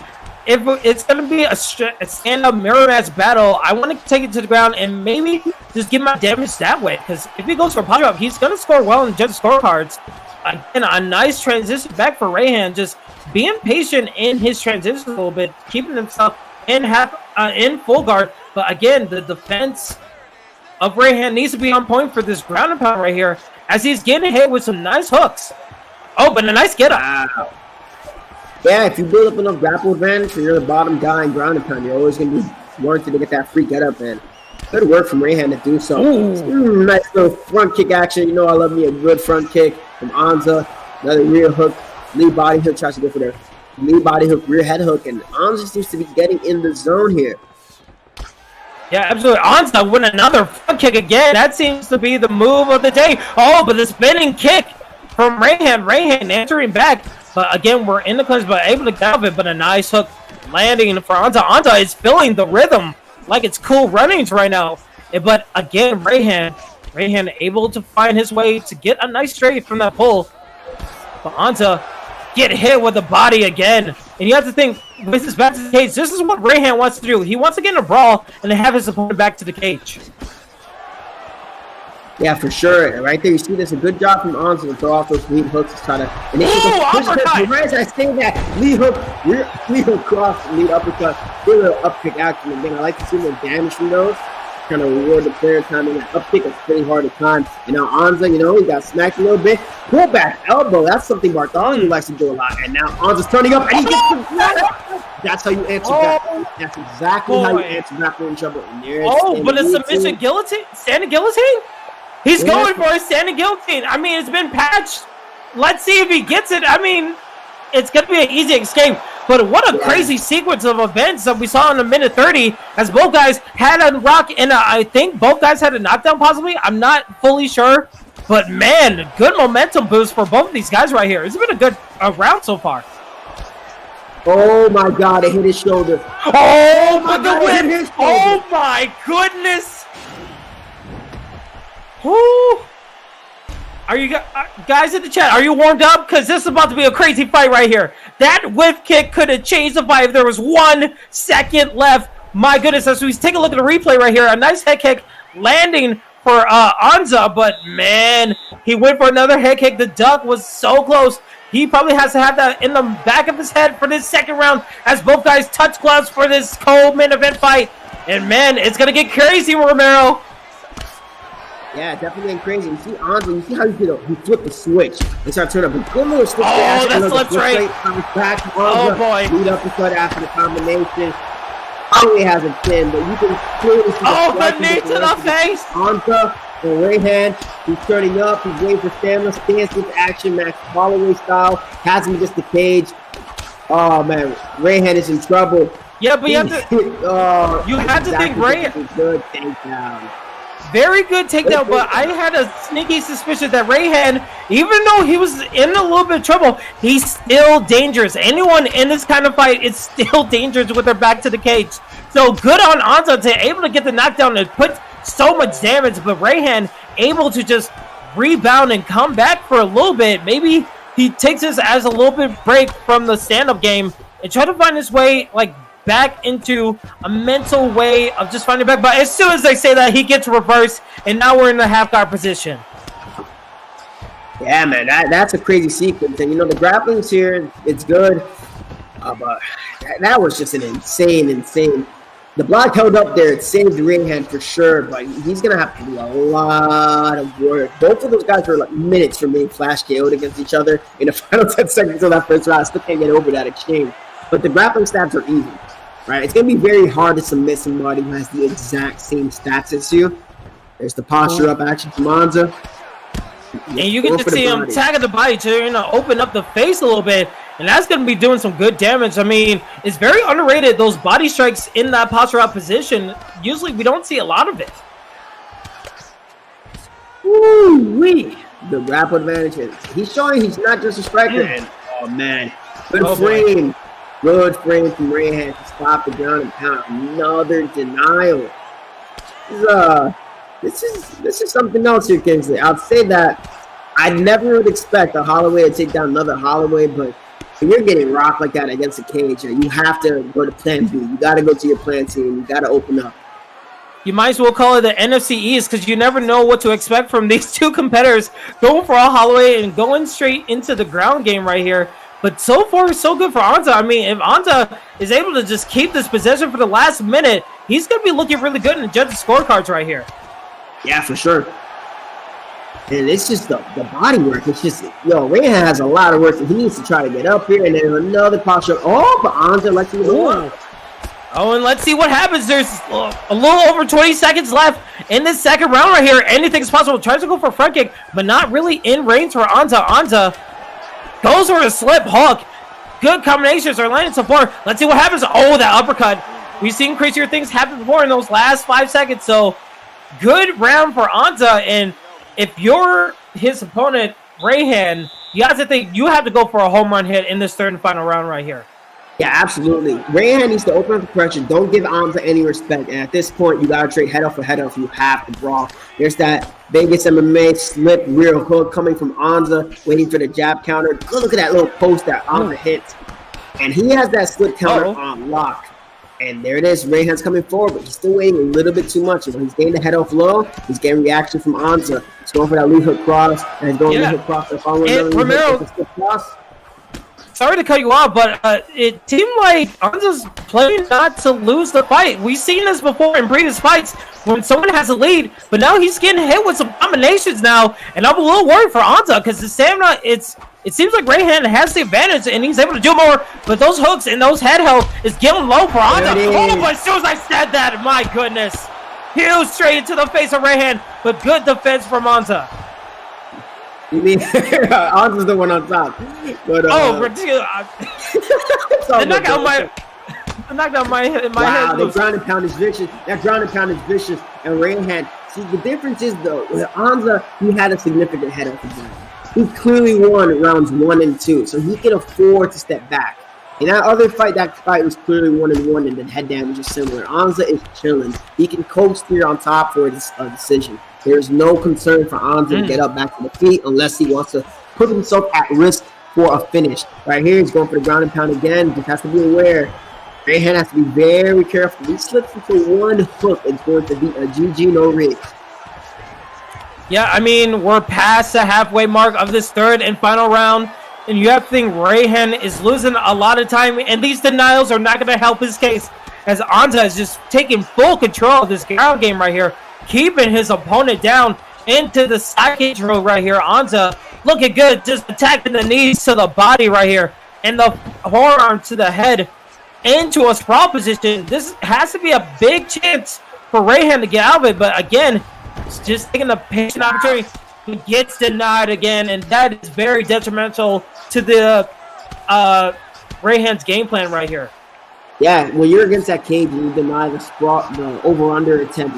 if it's going to be a stand-up mirror match battle, I want to take it to the ground and maybe just give my damage that way. Because if he goes for Papadoc, he's going to score well in judge scorecards. Again, a nice transition back for Rayhan, just being patient in his transition a little bit, keeping himself in full guard. But again, the defense of Rayhan needs to be on point for this ground and pound right here, as he's getting hit with some nice hooks. Oh, but a nice get up. Wow. Yeah, if you build up enough grapple advantage and you're the bottom guy in ground and pound, you're always going to be warranted to get that free get up, man. Good work from Rayhan to do so. Nice little front kick action. You know I love me a good front kick from Anza. Another rear hook, lead body hook, tries to go for the lead body hook, rear head hook, and Anza seems to be getting in the zone here. Yeah, absolutely. Anza with another front kick again. That seems to be the move of the day. Oh, but the spinning kick from Rayhan. Rayhan entering back. But again, we're in the clinch, but able to get out of it. But a nice hook landing for Anza. Anza is feeling the rhythm like it's Cool Runnings right now. But again, Rayhan able to find his way to get a nice straight from that pull. But Anza get hit with the body again. And you have to think, with his back to the cage, this is what Rayhan wants to do. He wants to get in a brawl and have his opponent back to the cage. Yeah, for sure. Right there, you see this. A good job from Anza to throw off those lead hooks to try to... uppercut! As I say that, lead hook cross, lead uppercut. Good little up kick action. Again, I like to see more damage from those. Kind of reward the player time in that up kick. It's pretty hard to time. And now Anza, you know, he got smacked a little bit. Pull back elbow. That's something Bartholomew likes to do a lot. And now Anza's turning up, and he gets the... That's how you answer that. That's exactly how you answer that in trouble. But a submission guillotine? Standing guillotine? He's going for a standing guillotine. I mean, it's been patched. Let's see if he gets it. I mean, it's going to be an easy escape. But what a crazy sequence of events that we saw in a minute 30 as both guys had a rock and I think both guys had a knockdown possibly. I'm not fully sure. But, man, good momentum boost for both of these guys right here. It's been a good round so far. Oh, my God. It hit his shoulder. Oh, my God. Oh, my goodness. Whoo! Are you guys in the chat? Are you warmed up? Because this is about to be a crazy fight right here. That whip kick could have changed the fight if there was 1 second left. My goodness, as we take a look at the replay right here, a nice head kick landing for Anza, but man, he went for another head kick. The duck was so close. He probably has to have that in the back of his head for this second round as both guys touch gloves for this co-main event fight. And man, it's gonna get crazy, Romero. Yeah, definitely crazy. You see Anza, you see how he flipped the switch and started turning up a good little switch. Oh, that slips right. Back to Anza, oh, boy. lead uppercut after the combination. Probably hasn't pinned, but you can clearly see the knee to the face. Anza, the Rayhan, he's turning up. He's waiting for stamina, stance into action, Max Holloway style. Has him against the cage. Oh, man. Rayhan is in trouble. Yeah, but you have to, you have to think Rayhan. Good takedown. Very good takedown, but I had a sneaky suspicion that Rayhan, even though he was in a little bit of trouble, he's still dangerous. Anyone in this kind of fight is still dangerous with their back to the cage. So good on Anza to able to get the knockdown and put so much damage, but Rayhan able to just rebound and come back for a little bit. Maybe he takes this as a little bit break from the stand-up game and try to find his way, like, back into a mental way of just finding back. But as soon as they say that, he gets reversed, and now we're in the half guard position. Yeah, man, that's a crazy sequence. And, you know, the grappling's here, it's good. But that was just an insane. The block held up there. It saved Rayhan for sure, but he's going to have to do a lot of work. Both of those guys were like minutes from being flash KO'd against each other in the final 10 seconds of that first round. I still can't get over that exchange. But the grappling stats are even. Right, it's going to be very hard to submit somebody who has the exact same stats as you. There's the posture up action from Anza. And you get to see him tag at the body to open up the face a little bit. And that's going to be doing some good damage. I mean, it's very underrated, those body strikes in that posture up position. Usually we don't see a lot of it. Woo-wee. The grapple advantage. He's showing he's not just a striker. And, oh, man. Good frame. Boy. Good frame from Rayhan to stop the ground and pound. Another denial. This is something else here, Kingsley. I'll say that I never would expect a Holloway to take down another Holloway, but when you're getting rocked like that against a cage, you have to go to plan B. You got to go to your plan C, and you got to open up. You might as well call it the NFC East because you never know what to expect from these two competitors going for a Holloway and going straight into the ground game right here. But so far, so good for Anza. I mean, if Anza is able to just keep this possession for the last minute, he's going to be looking really good in the judges' scorecards right here. Yeah, for sure. And it's just the body work. It's just, Rayhan has a lot of work. He needs to try to get up here, and then another posture. Oh, but Anza lets him go. Oh, and let's see what happens. There's a little over 20 seconds left in this second round right here. Anything's possible. Tries to go for a front kick, but not really in range for Anza. Anza goes for a slip hook. Good combinations are landing so far. Let's see what happens. Oh, that uppercut. We've seen crazier things happen before in those last 5 seconds. So, good round for Anza. And if you're his opponent, Rayhan, you have to think you have to go for a home run hit in this third and final round right here. Yeah, absolutely. Rayhan needs to open up the pressure. Don't give Anza any respect. And at this point, you got to trade head off for head off. You have to brawl. There's that Vegas MMA slip rear hook coming from Anza, waiting for the jab counter. Good look at that little post that Anza hits. And he has that slip counter on lock. And there it is. Rayhan's coming forward, but he's still waiting a little bit too much. When he's getting the head off low, he's getting reaction from Anza. He's going for that lead hook cross, and he's going lead hook cross. And Romero, sorry to cut you off, but it seemed like Anza's playing not to lose the fight. We've seen this before in previous fights when someone has a lead, but now he's getting hit with some combinations now, and I'm a little worried for Anza because the stamina, it seems like Rayhan has the advantage and he's able to do more, but those hooks and those head health is getting low for Anza. Oh, but as soon as I said that, my goodness. Huge straight into the face of Rayhan, but good defense from Anza. You mean Anza's the one on top? But, the knockout my head. Wow, the ground and pound is vicious. That ground and pound is vicious. And Rayhan, see, the difference is, though, with Anza, he had a significant head off the ground. He clearly won rounds 1 and 2, so he can afford to step back. In that other fight, that fight was clearly 1-1, and then head damage is similar. Anza is chilling. He can coast here on top for a decision. There's no concern for Anza to get up back to the feet unless he wants to put himself at risk for a finish. Right here, he's going for the ground and pound again. Just has to be aware. Rayhan has to be very careful. He slips into one hook. It's going to be a GG, no rigs. Yeah, I mean, we're past the halfway mark of this third and final round, and you have to think Rayhan is losing a lot of time, and these denials are not going to help his case, as Anza is just taking full control of this ground game right here, keeping his opponent down into the side control right here. Anza looking good, just attacking the knees to the body right here, and the forearm to the head into a sprawl position. This has to be a big chance for Rayhan to get out of it, but again, just taking the patient opportunity. He gets denied again, and that is very detrimental to the Rayhan's game plan right here. Yeah, when you're against that cage and you deny the over-under attempt,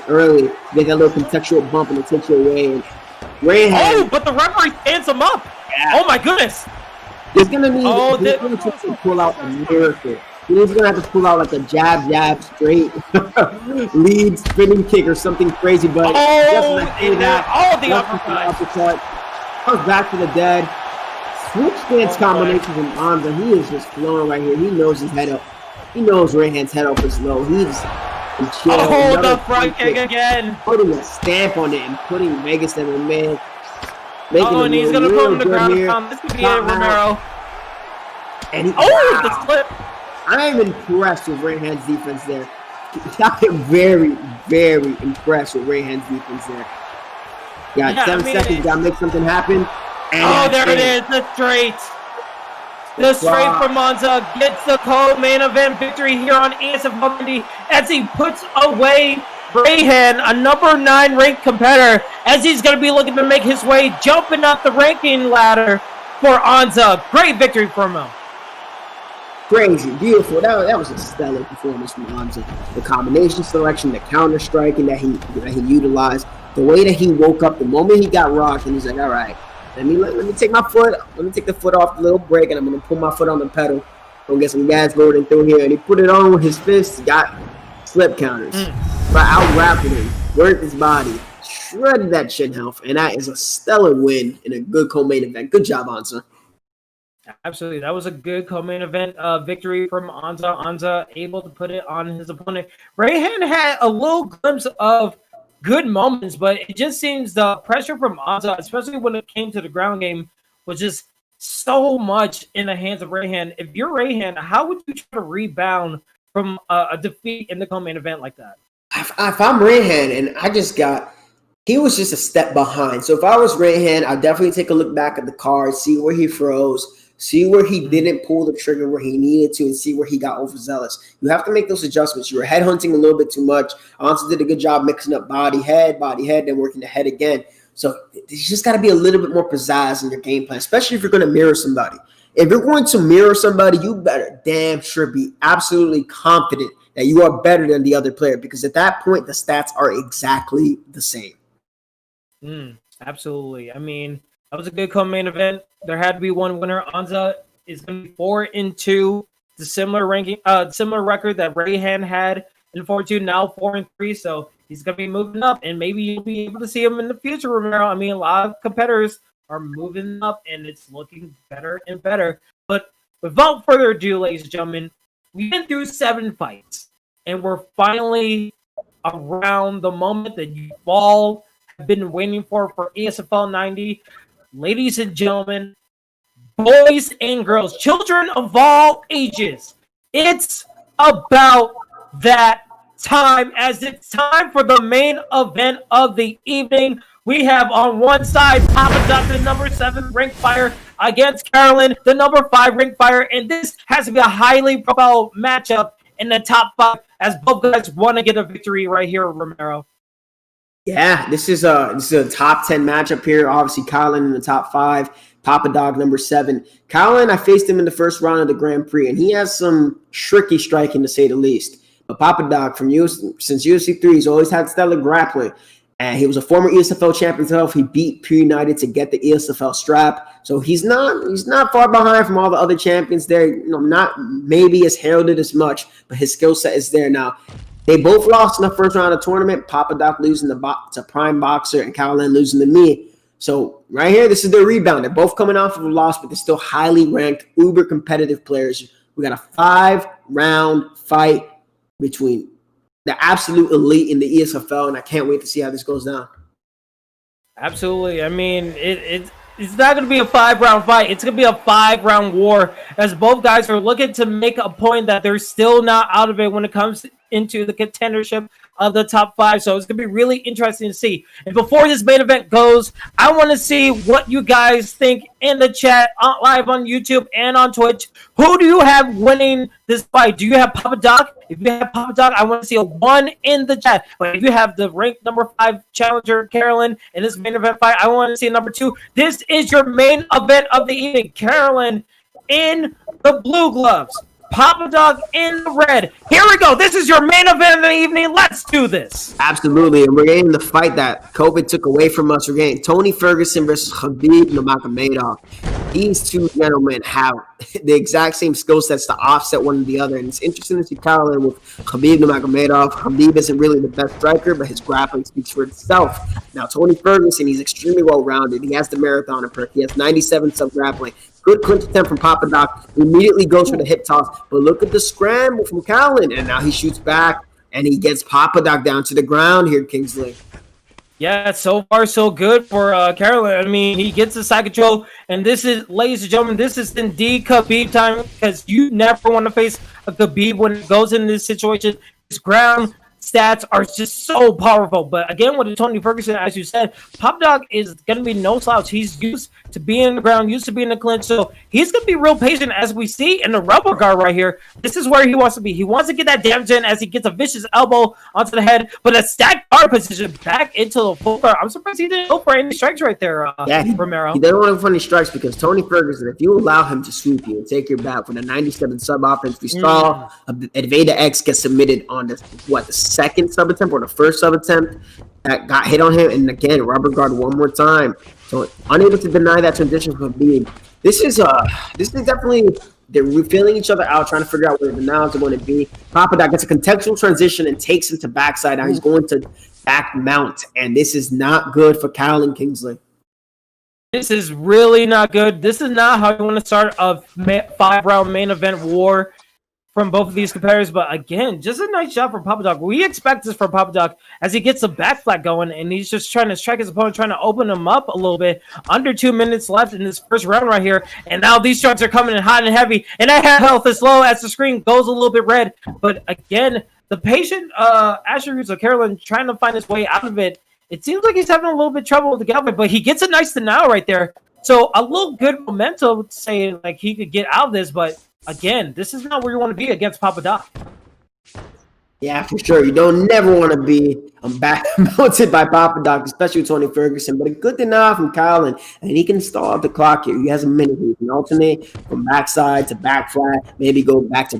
early, you get that little contextual bump and it takes you away. And Rayhan, but the referee stands him up. Yeah. Oh my goodness. He's gonna need to pull out a miracle. He's gonna have to pull out like a jab, straight lead spinning kick or something crazy. But the uppercut comes back to the dead. Switch stance combination from Anza. He is just flowing right here. He knows his head up. He knows Rayhan's head up is low. He's chill. The front kick again. Putting a stamp on it and putting Vegas MMA. And he's gonna put him to the ground. This could be it, Romero. And the slip. I'm impressed with Rayhan's defense there. I'm very, very impressed with Rayhan's defense there. Got 7 seconds. Got to make something happen. And there it is. The straight. The straight from Anza gets the co-main event victory here on ESFL as he puts away Rayhan, a number 9 ranked competitor, as he's going to be looking to make his way jumping up the ranking ladder for Anza. Great victory from him. Crazy, beautiful. That was a stellar performance from Anza. The combination selection, the counter striking that he utilized, the way that he woke up the moment he got rocked, and he's like, all right, let me take my foot, let me take the foot off the little break, and I'm gonna pull my foot on the pedal. Gonna get some gas loading through here, and he put it on with his fists, got slip counters, but out-rapping him, worked his body, shredded that chin health, and that is a stellar win in a good co-main event. Good job, Anza. Absolutely. That was a good co-main event victory from Anza. Anza able to put it on his opponent. Rayhan had a little glimpse of good moments, but it just seems the pressure from Anza, especially when it came to the ground game, was just so much in the hands of Rayhan. If you're Rayhan, how would you try to rebound from a defeat in the co-main event like that? if I'm Rahan and he was just a step behind. So if I was Rahan, I'd definitely take a look back at the card, see where he froze, see where he didn't pull the trigger where he needed to, and see where he got overzealous. You have to make those adjustments. You were headhunting a little bit too much. Ansa did a good job mixing up body, head, then working the head again. So you just got to be a little bit more pizzazz in your game plan, especially if you're going to mirror somebody. If you're going to mirror somebody, you better damn sure be absolutely confident that you are better than the other player, because at that point, the stats are exactly the same. Absolutely. I mean, that was a good co-main event. There had to be one winner. Ansa is going to be 4-2, the similar record that Rahan had in 4-2, now 4-3. So he's going to be moving up, and maybe you'll be able to see him in the future, Romero. I mean, a lot of competitors are moving up, and it's looking better and better. But without further ado, ladies and gentlemen, we've been through 7 fights, and we're finally around the moment that you all have been waiting for ESFL 90. Ladies and gentlemen, boys and girls, children of all ages, it's about that time, as it's time for the main event of the evening. We have on one side Papadoc, the number 7 ranked fighter, against Carolyn, the number 5 ranked fighter, and this has to be a highly profile matchup in the top 5, as both guys want to get a victory right here, Romero. Yeah, this is a top 10 matchup here. Obviously, Caolin in the top 5, Papadoc number 7. Caolin, I faced him in the first round of the Grand Prix, and he has some tricky striking to say the least. But Papadoc, since UFC 3, he's always had stellar grappling. And he was a former ESFL champion himself. He beat Pure United to get the ESFL strap. So he's not far behind from all the other champions there. You know, not maybe as heralded as much, but his skill set is there now. They both lost in the first round of the tournament. Papadoc losing to Prime Boxer and Caolin losing to me. So right here, this is their rebound. They're both coming off of a loss, but they're still highly ranked, uber competitive players. We got a 5-round fight between the absolute elite in the ESFL, and I can't wait to see how this goes down. Absolutely. I mean, it's not going to be a 5-round fight. It's going to be a 5-round war, as both guys are looking to make a point that they're still not out of it when it comes into the contendership of the top 5. So it's going to be really interesting to see. And before this main event goes, I want to see what you guys think in the chat, live on YouTube and on Twitch. Who do you have winning this fight? Do you have Papadoc? If you have Papadoc, I want to see a 1 in the chat. But if you have the ranked number 5 challenger, Carolyn, in this main event fight, I want to see number 2. This is your main event of the evening. Carolyn in the blue gloves, Papadoc in the red. Here we go. This is your main event of the evening. Let's do this. Absolutely. And we're getting the fight that COVID took away from us. We're getting Tony Ferguson versus Khabib Nurmagomedov. These two gentlemen have the exact same skill sets to offset one the other. And it's interesting to see Carolyn with Khabib Nurmagomedov. Khabib isn't really the best striker, but his grappling speaks for itself. Now, Tony Ferguson, he's extremely well-rounded. He has the marathon perk. He has 97 sub-grappling. Good clinch attempt from Papadoc. Immediately goes for the hip toss. But look at the scramble from Caolin. And now he shoots back, and he gets Papadoc down to the ground here, Kingsley. Yeah, so far so good for Carolyn. I mean, he gets the side control. And this is, ladies and gentlemen, this is indeed Khabib time, because you never want to face a Khabib when it goes into this situation. His ground stats are just so powerful. But again, with Tony Ferguson, as you said, Papadoc is going to be no slouch. He's used to being in the ground, used to being in the clinch. So he's going to be real patient, as we see in the rubber guard right here. This is where he wants to be. He wants to get that damage in as he gets a vicious elbow onto the head. But a stacked guard position back into the full guard. I'm surprised he didn't go for any strikes right there, Romero. He didn't want to go for any strikes because Tony Ferguson, if you allow him to swoop you and take your back with a 97 sub offense, we saw Avida X get submitted on the second sub attempt or the first sub attempt that got hit on him, and again rubber guard one more time. So unable to deny that transition from Khabib. This is definitely, they're feeling each other out, trying to figure out where the nouns are going to be. Papadoc gets a contextual transition and takes him to backside. Now he's going to back mount, and this is not good for Caolin, Kingsley. This is really not good. This is not how you want to start a 5-round main event war from both of these competitors. But again, just a nice shot from Papadoc. We expect this from Papadoc as he gets the back flat going, and he's just trying to strike his opponent, trying to open him up a little bit. Under 2 minutes left in this first round right here, and now these strikes are coming in hot and heavy, and I have health is low as the screen goes a little bit red. But again, the patient attributes of Carolyn trying to find his way out of it. It seems like he's having a little bit of trouble with the Gavin, but he gets a nice denial right there. So a little good momentum saying like he could get out of this, but again, this is not where you want to be against Papadoc. Yeah, for sure. You don't never want to be mounted by Papadoc, especially with Tony Ferguson. But a good denial from Caolin, and he can stall up the clock here. He has a minute. He can alternate from backside to back flat, maybe go back to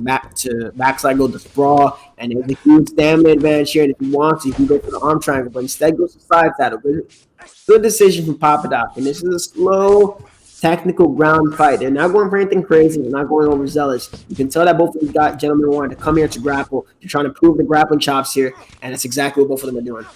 backside, go to sprawl, and there's a huge stamina advantage here. And if he wants, he can go for the arm triangle, but instead goes to side saddle. Good decision from Papadoc, and this is a slow, technical ground fight. They're not going for anything crazy. They're not going overzealous. You can tell that both of these gentlemen wanted to come here to grapple. They're trying to prove the grappling chops here, and that's exactly what both of them are doing.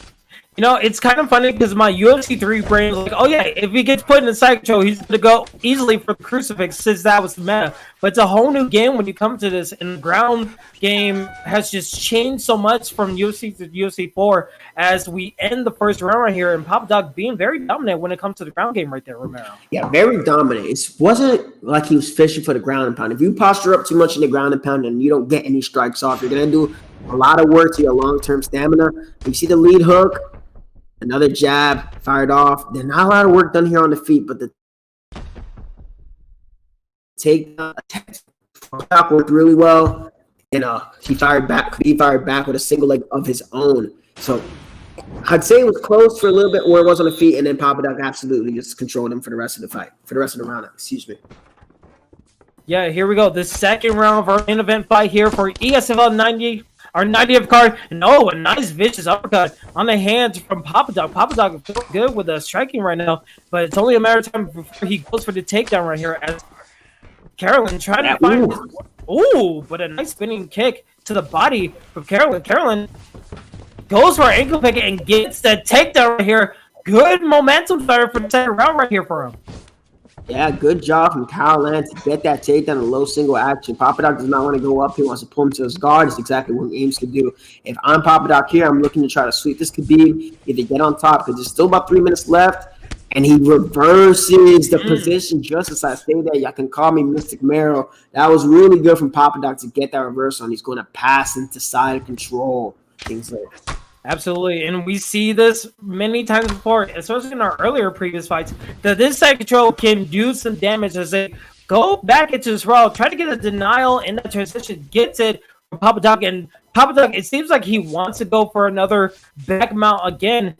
You know, it's kind of funny because my UFC 3 brain is like, oh yeah, if he gets put in the side control, he's going to go easily for the crucifix since that was the meta. But it's a whole new game when you come to this, and the ground game has just changed so much from UFC to UFC 4 as we end the first round right here, and Papadoc being very dominant when it comes to the ground game right there, Romero. Yeah, very dominant. It wasn't like he was fishing for the ground and pound. If you posture up too much in the ground and pound and you don't get any strikes off, you're going to do a lot of work to your long-term stamina. You see the lead hook. Another jab fired off. There's not a lot of work done here on the feet, but the takedown worked really well. And he fired back with a single leg of his own. So I'd say it was close for a little bit where it was on the feet, and then Papadoc absolutely just controlled him for the rest of the fight, for the rest of the round. Excuse me. Yeah, here we go. The second round of our main event fight here for ESFL 90. Our 90th card, and a nice vicious uppercut on the hands from Papadoc. Papadoc is feeling good with the striking right now, but it's only a matter of time before he goes for the takedown right here as Carolyn trying to find but a nice spinning kick to the body from Carolyn. Carolyn goes for an ankle pick and gets the takedown right here. Good momentum starter for the second round right here for him. Yeah, good job from Caolin to get that takedown in low single action. Papadoc does not want to go up. He wants to pull him to his guard. It's exactly what he aims to do. If I'm Papadoc here, I'm looking to try to sweep this Khabib, either get on top, because there's still about 3 minutes left, and he reverses the position just as I say that. Y'all can call me Mystic Marrow. That was really good from Papadoc to get that reversal, and he's going to pass into side control. Things like that. Absolutely, and we see this many times before, especially in our earlier previous fights, that this side control can do some damage as they go back into this row, try to get a denial in that transition, gets it from Papadoc, and Papadoc, it seems like he wants to go for another back mount again,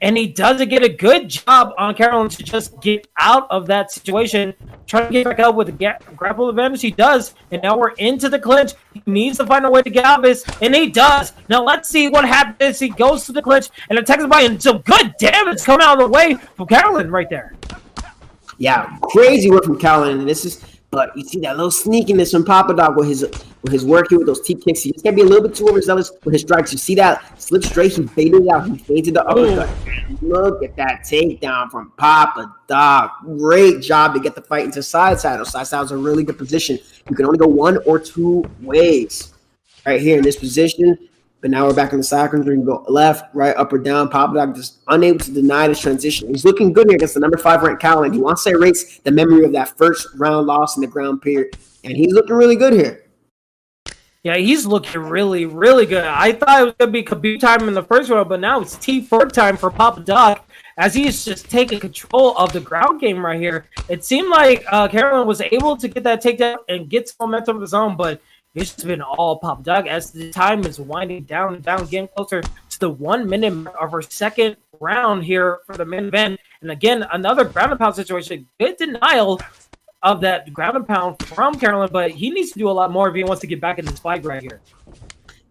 and he doesn't get a good job on Carolyn to just get out of that situation. Trying to get back up with a grapple advantage, he does, and now we're into the clinch. He needs to find a way to get out of this, and he does. Now let's see what happens. He goes to the clinch and attacks the body, and some good damage coming out of the way from Carolyn right there. Yeah, crazy work from Caolin, and this is. But you see that little sneakiness from Papadoc with his work here with those T kicks. He just can't be a little bit too overzealous with his strikes. You see that slip straight, he faded it out. He faded the uppercut. Look at that takedown from Papadoc. Great job to get the fight into side saddle. Side saddle's a really good position. You can only go one or two ways right here in this position. But now we're back in the side control. You can go left, right, up or down. Papadoc just unable to deny this transition. He's looking good here against the number 5 ranked Caolin. He wants to erase the memory of that first round loss in the ground period. And he's looking really good here. Yeah, he's looking really, really good. I thought it was going to be Khabib time in the first round, but now it's T4 time for Papadoc as he's just taking control of the ground game right here. It seemed like Carolyn was able to get that takedown and get some momentum of his own, but it's just been all Papadoc as the time is winding down and down, getting closer to the 1 minute of our second round here for the main event. And again, another ground and pound situation. Good denial of that ground and pound from Carolyn, but he needs to do a lot more if he wants to get back in this fight right here.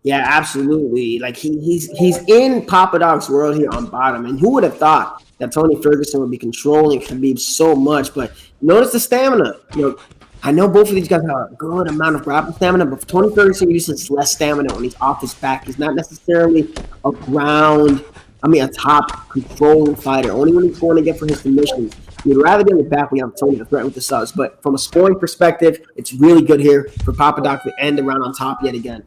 Yeah, absolutely. Like he's in Papadoc's world here on bottom. And who would have thought that Tony Ferguson would be controlling Khabib so much? But notice the stamina. I know both of these guys have a good amount of grappling stamina, but Tony Ferguson uses less stamina when he's off his back. He's not necessarily a top controlling fighter. Only when he's going to get for his submissions. He'd rather be on the back when you have Tony to threaten with the subs. But from a scoring perspective, it's really good here for Papadoc to end the round on top yet again.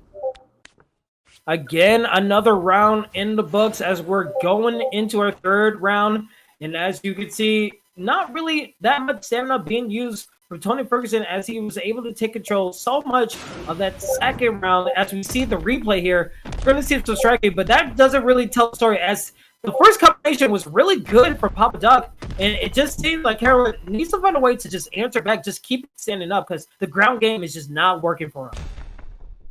Again, another round in the books as we're going into our third round. And as you can see, not really that much stamina being used from Tony Ferguson as he was able to take control so much of that second round. As we see the replay here, we're going to see some striking, but that doesn't really tell the story, as the first combination was really good for Papadoc, and it just seems like Carolyn needs to find a way to just answer back, just keep standing up, because the ground game is just not working for him.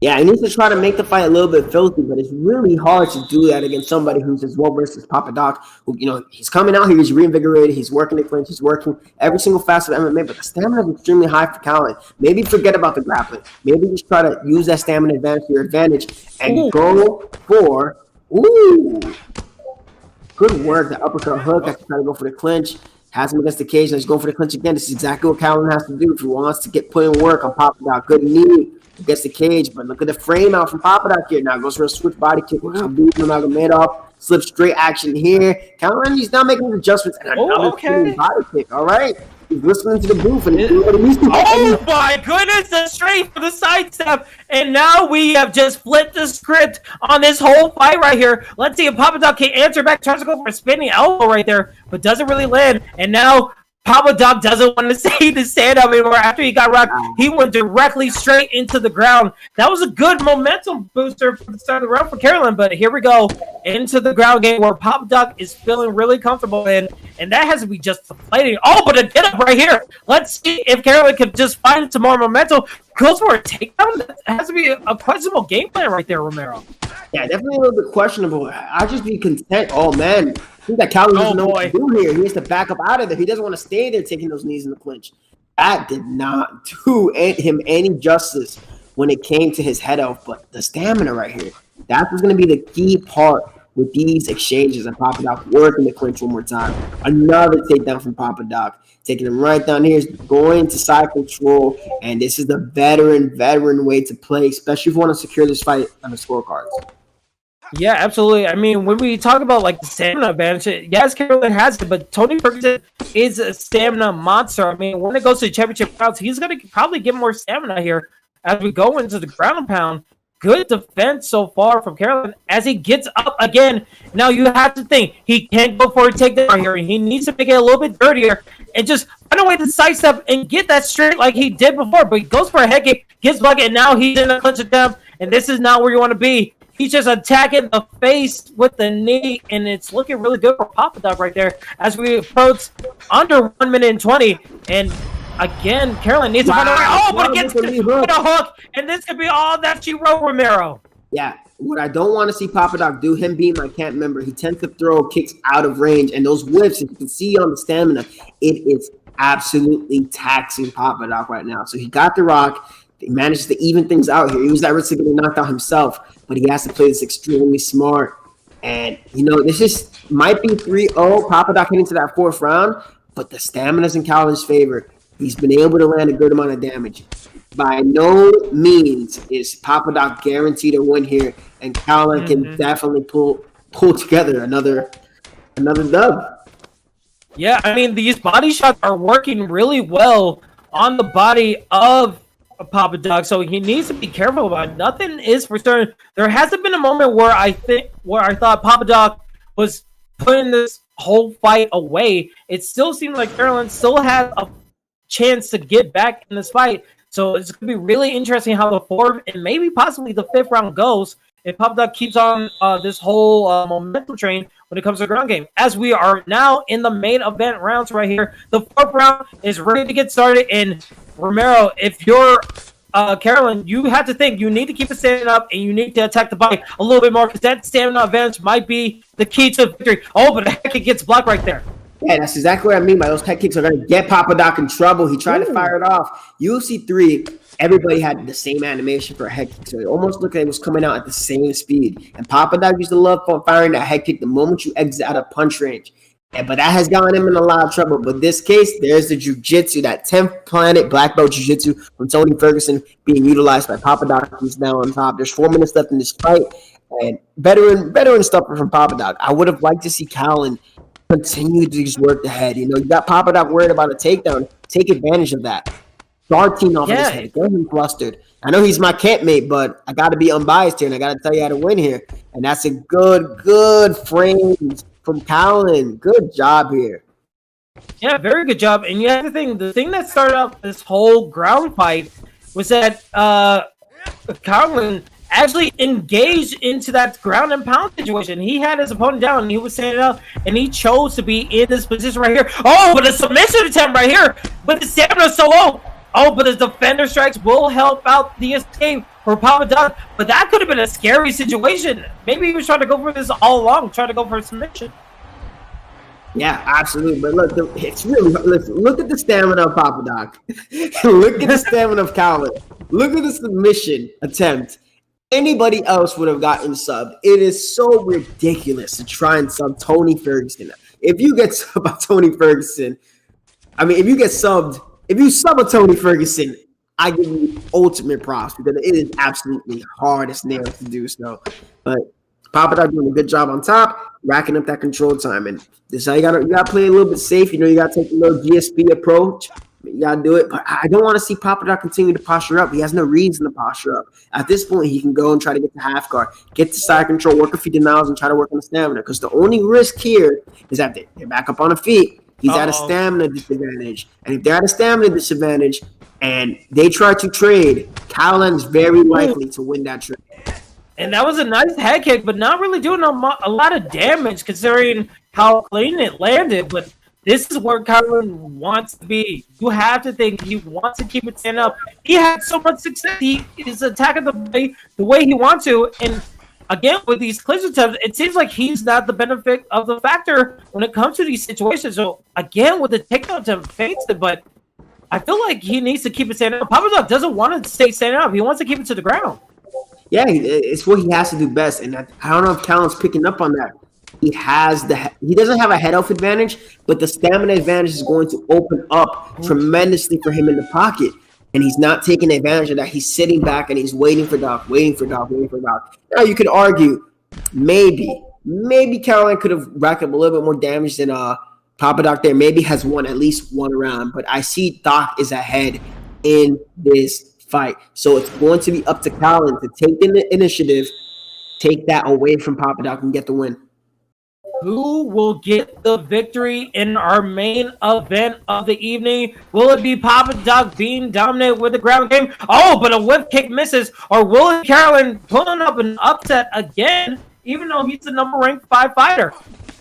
Yeah, he needs to try to make the fight a little bit filthy, but it's really hard to do that against somebody who's as well versed as Papadoc, who, he's coming out here, he's reinvigorated, he's working the clinch, he's working every single facet of MMA, but the stamina is extremely high for Caolin. Maybe forget about the grappling. Maybe just try to use that stamina advantage to your advantage and go for, good work, the uppercut hook, that's trying to go for the clinch. Has him against the cage, let's go for the clinch again. This is exactly what Caolin has to do if he wants to put in work on Papadoc. Good knee against the cage, but look at the frame out from Papadoc here. Now goes for a switch body kick. Nurmagomedov slip straight action here. Caolin, he's not making adjustments. And another body kick. All right. He's listening to the booth. And oh my goodness, the straight for the sidestep. And now we have just flipped the script on this whole fight right here. Let's see if Papadoc can answer back. Tries to go for a spinning elbow right there, but doesn't really land. And now Papadoc doesn't want to say the stand up anymore. After he got rocked, he went directly straight into the ground. That was a good momentum booster for the start of the round for Carolyn, but here we go into the ground game where Papadoc is feeling really comfortable in, and that has to be just fighting. Oh, but a get up right here. Let's see if Carolyn can just find some more momentum. Goes for a takedown. That has to be a questionable game plan right there, Romero. Yeah, definitely a little bit questionable. I'll just be content. Oh, man. I think that Caolin doesn't know what to do here. He has to back up out of there. He doesn't want to stay there taking those knees in the clinch. That did not do him any justice when it came to his head out. But the stamina right here, that's what's going to be the key part with these exchanges. And Papadoc working the clinch one more time. Another takedown from Papadoc. Taking him right down here, going to side control. And this is the veteran way to play, especially if you want to secure this fight on the scorecards. Yeah, absolutely. I mean, when we talk about like the stamina advantage, yes, Carolyn has it, but Tony Ferguson is a stamina monster. I mean, when it goes to the championship rounds, he's going to probably get more stamina here as we go into the ground and pound. Good defense so far from Carolyn as he gets up again. Now you have to think he can't go for a takedown here. He needs to make it a little bit dirtier and just find a way to sidestep and get that straight like he did before. But he goes for a head kick, gets bucket, and now he's in a clinch attempt. And this is not where you want to be. He's just attacking the face with the knee, and it's looking really good for Papadoc right there as we approach under 1 minute and 20. And again, Carolyn needs to find a way. Oh, but it gets with a hook, and this could be all that she wrote, Romero. Yeah, what I don't want to see Papadoc do, him being my camp member, he tends to throw kicks out of range, and those whips, as you can see on the stamina, it is absolutely taxing Papadoc right now. So he got the rock. He manages to even things out here. He was at risk of getting knocked out himself, but he has to play this extremely smart. And, this might be 3-0, Papadoc heading to that fourth round, but the stamina's in Caolin's favor. He's been able to land a good amount of damage. By no means is Papadoc guaranteed a win here, and Caolin can definitely pull together another dub. Yeah, I mean, these body shots are working really well on the body of Papadoc, so he needs to be careful about it. Nothing is for certain. There hasn't been a moment where I thought Papadoc was putting this whole fight away. It still seemed like Carolyn still had a chance to get back in this fight. So it's going to be really interesting how the fourth and maybe possibly the fifth round goes if Papadoc keeps on this whole momentum train when it comes to the ground game. As we are now in the main event rounds right here, the fourth round is ready to get started. And Romero, if you're Carolyn, you have to think you need to keep it standing up and you need to attack the body a little bit more because that stamina advantage might be the key to victory. Oh, but the head kick gets blocked right there. Yeah, that's exactly what I mean by those head kicks are going to get Papadoc in trouble. He tried to fire it off. UFC 3, everybody had the same animation for a head kick, so it almost looked like it was coming out at the same speed. And Papadoc used to love firing that head kick the moment you exit out of punch range. But that has gotten him in a lot of trouble. But this case, there's the jiu-jitsu, that 10th planet black belt jiu-jitsu from Tony Ferguson being utilized by Papadoc. He's now on top. There's 4 minutes left in this fight. And veteran stuff from Papadoc. I would have liked to see Caolin continue to just work the head. You got Papadoc worried about a takedown. Take advantage of that. Darting off of his head. Get him flustered. I know he's my campmate, but I got to be unbiased here, and I got to tell you how to win here. And that's a good frame from Caolin. Good job here. Yeah, very good job. And yeah, the thing that started out this whole ground fight was that Carolyn actually engaged into that ground and pound situation. He had his opponent down, and he was standing up, and he chose to be in this position right here. Oh, but a submission attempt right here. But the stamina's so low. Oh, but his defender strikes will help out the escape for Papadoc. But that could have been a scary situation. Maybe he was trying to go for this all along, trying to go for a submission. Yeah, absolutely. But look, it's really look at the stamina of Papadoc. Look at the stamina of Caolin. Look at the submission attempt. Anybody else would have gotten subbed. It is so ridiculous to try and sub Tony Ferguson. If you get subbed by Tony Ferguson, if you sub a Tony Ferguson, I give you ultimate props because it is absolutely hard as nails to do so. But Papadoc doing a good job on top, racking up that control time. And this is how you gotta play a little bit safe. You gotta take a little GSP approach. You gotta do it. But I don't want to see Papadoc continue to posture up. He has no reason to posture up. At this point, he can go and try to get the half guard, get the side control, work a few denials, and try to work on the stamina. Because the only risk here is that they're back up on the feet. He's at a stamina disadvantage. And if they're at a stamina disadvantage and they try to trade, Caolin's very likely to win that trade. And that was a nice head kick, but not really doing a lot of damage considering how clean it landed. But this is where Carolyn wants to be. You have to think he wants to keep it standing up. He had so much success. He is attacking the way he wants to. And again, with these clinch attempts, it seems like he's not the benefit of the factor when it comes to these situations. So again, with the takedown attempt, fakes it, but I feel like he needs to keep it standing up. Papadoc doesn't want to stay standing up. He wants to keep it to the ground. Yeah, it's what he has to do best, and I don't know if Caolin's picking up on that. He doesn't have a head off advantage, but the stamina advantage is going to open up tremendously for him in the pocket, and he's not taking advantage of that. He's sitting back and he's waiting for Doc. Now you could argue maybe Caolin could have racked up a little bit more damage than Papadoc there. Maybe has won at least one round, but I see Doc is ahead in this fight. So it's going to be up to Caolin to take the initiative, take that away from Papadoc and get the win. Who will get the victory in our main event of the evening? Will it be Papadoc being dominant with the ground game? Oh, but a whip kick misses. Or will it Carolyn pulling up an upset again, even though he's the number ranked 5 fighter?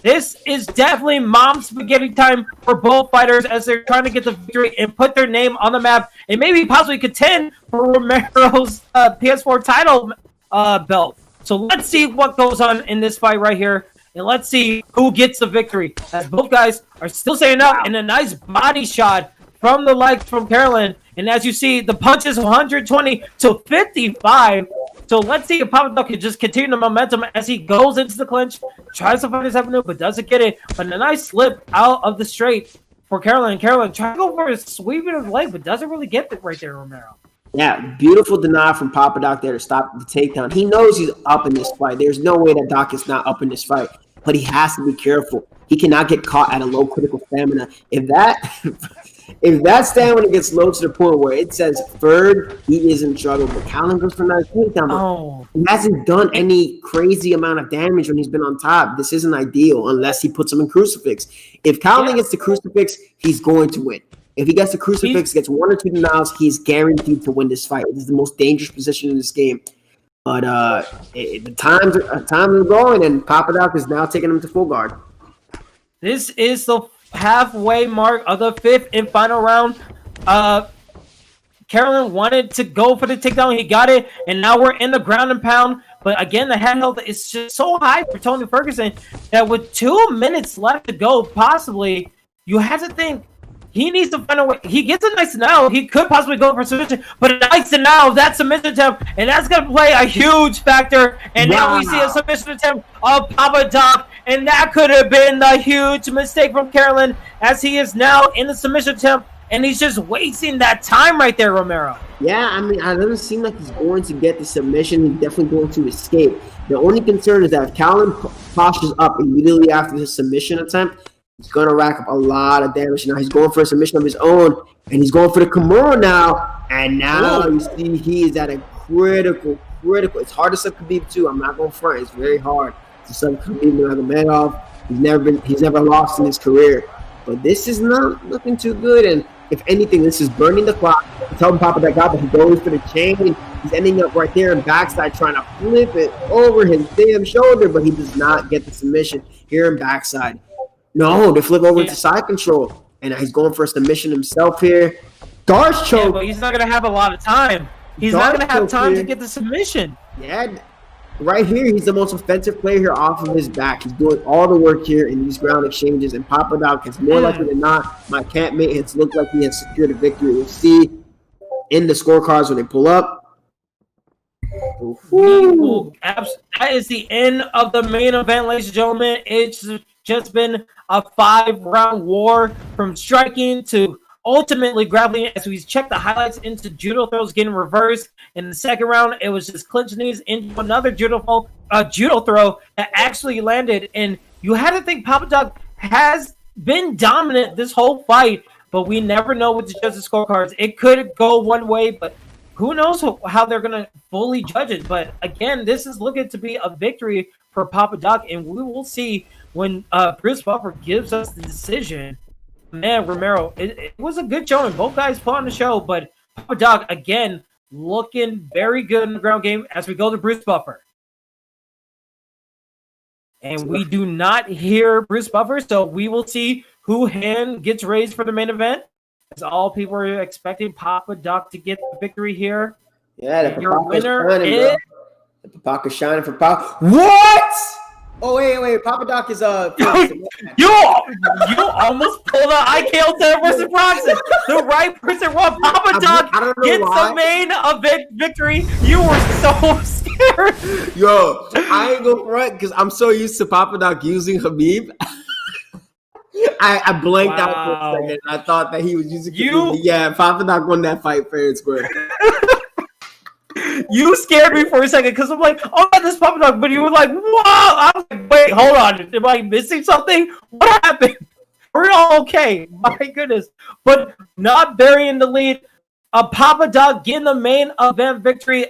This is definitely mom spaghetti time for both fighters as they're trying to get the victory and put their name on the map and maybe possibly contend for Romero's PS4 title belt. So let's see what goes on in this fight right here. And let's see who gets the victory. As both guys are still staying up in a nice body shot from the legs from Carolyn. And as you see, the punch is 120 to 55. So let's see if Papadoc can just continue the momentum as he goes into the clinch, tries to find his avenue, but doesn't get it. But a nice slip out of the straight for Carolyn. And Carolyn trying to go for a sweeping of the leg, but doesn't really get it right there, Romero. Yeah, beautiful denial from Papadoc there to stop the takedown. He knows he's up in this fight. There's no way that Doc is not up in this fight, but he has to be careful. He cannot get caught at a low critical stamina. If that stamina gets low to the point where it says third, he is in trouble. But Caolin goes for another takedown. He hasn't done any crazy amount of damage when he's been on top. This isn't ideal unless he puts him in crucifix. If Caolin gets the crucifix, he's going to win. If he gets the crucifix, gets 1 or 2 denials, he's guaranteed to win this fight. This is the most dangerous position in this game. But the times are going, and Papadoc is now taking him to full guard. This is the halfway mark of the 5th and final round. Carolyn wanted to go for the takedown. He got it, and now we're in the ground and pound. But again, the handheld is just so high for Tony Ferguson that with 2 minutes left to go, possibly, you have to think he needs to find a way. He gets a nice denial. He could possibly go for submission, but a nice denial, that submission attempt, and that's going to play a huge factor. And now we see a submission attempt of Papadoc, and that could have been the huge mistake from Carolyn as he is now in the submission attempt, and he's just wasting that time right there, Romero. Yeah, I mean, it doesn't seem like he's going to get the submission. He's definitely going to escape. The only concern is that if Caolin postures up immediately after his submission attempt, he's going to rack up a lot of damage. Now he's going for a submission of his own, and he's going for the Kimura now. And now you see he is at a critical. It's hard to sub Khabib too. I'm not going to front. It's very hard to sub Khabib Nurmagomedov. He's never lost in his career. but this is not looking too good. And if anything, this is burning the clock. Tell Papadoc that he goes for the chain. He's ending up right there in backside trying to flip it over his damn shoulder, but he does not get the submission here in backside. No, they flip over to side control, and he's going for a submission himself here. Darce choke. Yeah, but he's not going to have a lot of time. He's not going to have time to get the submission. Yeah, right here, he's the most offensive player here off of his back. He's doing all the work here in these ground exchanges, and Papadoc is more likely than not, my campmate, it's looked like he has secured a victory. We'll see in the scorecards when they pull up. That is the end of the main event, ladies and gentlemen. It's just been a 5-round war from striking to ultimately grappling. As we check the highlights into judo throws getting reversed. In the second round, it was just clinch knees into another judo throw that actually landed. And you had to think Papadoc has been dominant this whole fight, but we never know with the judges' scorecards. It could go one way, but who knows how they're going to fully judge it. But again, this is looking to be a victory for Papadoc, and we will see when Bruce Buffer gives us the decision. Man, Romero, it was a good showing. Both guys put on the show, but Papadoc, again, looking very good in the ground game as we go to Bruce Buffer. And we do not hear Bruce Buffer, so we will see who hand gets raised for the main event. As all people are expecting Papadoc to get the victory here. Yeah, the your winner is... The Papadoc shining for Papa. What? Oh, wait. Papadoc is you almost pulled out IKO versus Bronson. The right person won. Papadoc gets the main event victory. You were so scared. Yo, I ain't go front because I'm so used to Papadoc using Khabib. I blanked out for a second. I thought that he was using Khabib. Yeah, Papadoc won that fight fair and square. You scared me for a second because I'm like, oh, this Papadoc, but you were like, whoa! I was like, wait, hold on. Am I missing something? What happened? We're all okay. My goodness. But not burying the lead. Papadoc getting the main event victory.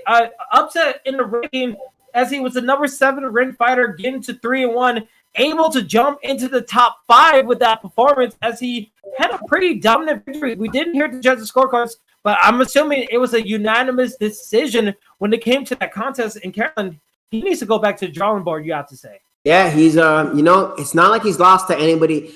Upset in the ranking as he was the number 7 ring fighter, getting to 3-1. Able to jump into the top 5 with that performance as he had a pretty dominant victory. We didn't hear the judges' scorecards, but I'm assuming it was a unanimous decision when it came to that contest. And Carolyn, he needs to go back to the drawing board, you have to say. Yeah, he's, it's not like he's lost to anybody.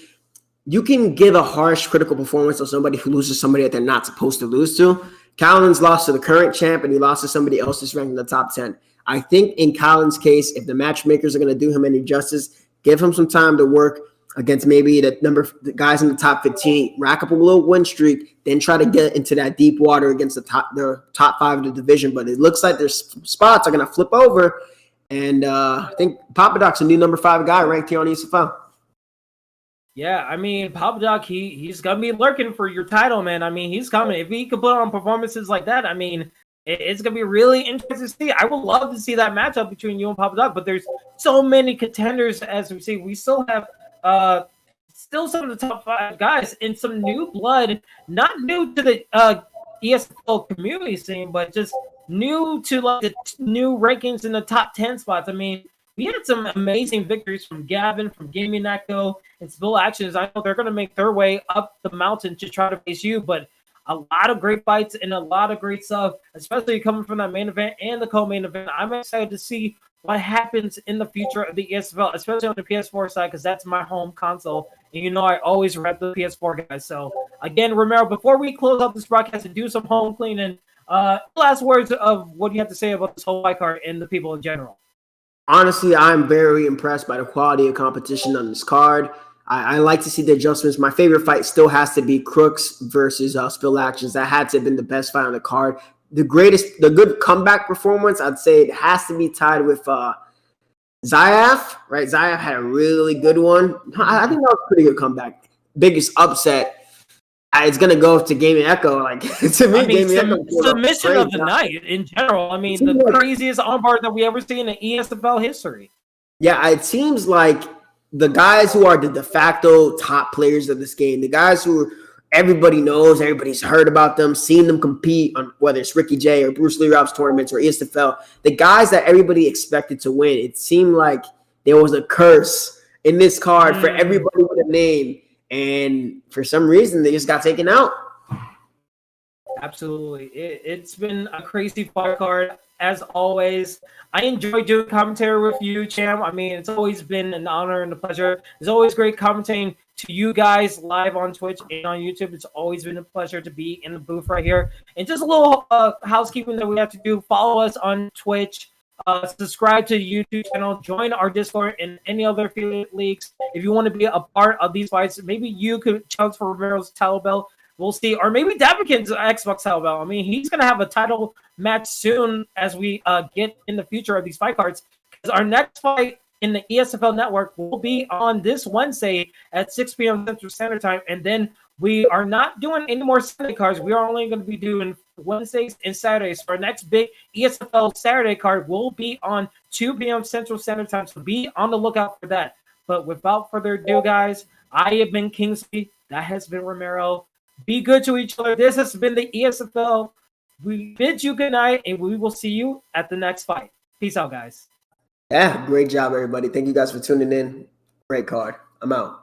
You can give a harsh critical performance to somebody who loses somebody that they're not supposed to lose to. Caolin's lost to the current champ, and he lost to somebody else that's ranked in the top 10. I think in Caolin's case, if the matchmakers are going to do him any justice, give him some time to work against maybe the guys in the top 15, rack up a little win streak, then try to get into that deep water against the top 5 of the division. But it looks like their spots are going to flip over. And I think Papadoc's a new number 5 guy ranked here on ESFL. Yeah, I mean, Papadoc, he's going to be lurking for your title, man. I mean, he's coming. If he could put on performances like that, I mean, it's going to be really interesting to see. I would love to see that matchup between you and Papadoc, but there's so many contenders as we see. We still have still some of the top 5 guys and some new blood, not new to the ESFL community scene, but just new to like the new rankings in the top 10 spots. I mean, we had some amazing victories from Gavin, from Gaming Echo, and Spill Actions. I know they're going to make their way up the mountain to try to face you, but a lot of great fights and a lot of great stuff, especially coming from that main event and the co-main event. I'm excited to see what happens in the future of the ESFL, especially on the PS4 side, because that's my home console. And you know I always rep the PS4 guys. So, again, Romero, before we close up this broadcast and do some home cleaning, last words of what you have to say about this whole fight card and the people in general. Honestly, I'm very impressed by the quality of competition on this card. I like to see the adjustments. My favorite fight still has to be Crooks versus Spill Actions. That had to have been the best fight on the card. The good comeback performance, I'd say it has to be tied with Zayaf, right? Zayaf had a really good one. I think that was a pretty good comeback. Biggest upset. It's going to go to Gaming Echo. Like, to me, Gaming Echo. Submission of the night in general. I mean, the craziest armbar that we ever seen in the ESFL history. Yeah, it seems like the guys who are the de facto top players of this game, the guys who everybody knows, everybody's heard about them, seen them compete on whether it's Ricky J or Bruce Lee Rob's tournaments or ESFL, the guys that everybody expected to win, it seemed like there was a curse in this card for everybody with a name. and for some reason they just got taken out. Absolutely. It's been a crazy fight card. As always, I enjoy doing commentary with you, Champ. I mean, it's always been an honor and a pleasure. It's always great commentating to you guys live on Twitch and on YouTube. It's always been a pleasure to be in the booth right here. And just a little housekeeping that we have to do. Follow us on Twitch. Subscribe to the YouTube channel. Join our Discord and any other affiliate leagues. If you want to be a part of these fights, maybe you could challenge for Romero's title belt. We'll see. Or maybe Davikin's Xbox title belt. I mean, he's going to have a title match soon as we get in the future of these fight cards. Because our next fight in the ESFL network will be on this Wednesday at 6 p.m. Central Standard Time. And then we are not doing any more Sunday cards. We are only going to be doing Wednesdays and Saturdays. So our next big ESFL Saturday card will be on 2 p.m. Central Standard Time. So be on the lookout for that. But without further ado, guys, I have been Kingsley. That has been Romero. Be good to each other. This has been the ESFL. We bid you good night, and we will see you at the next fight. Peace out, guys. Yeah, great job, everybody. Thank you guys for tuning in. Great card. I'm out.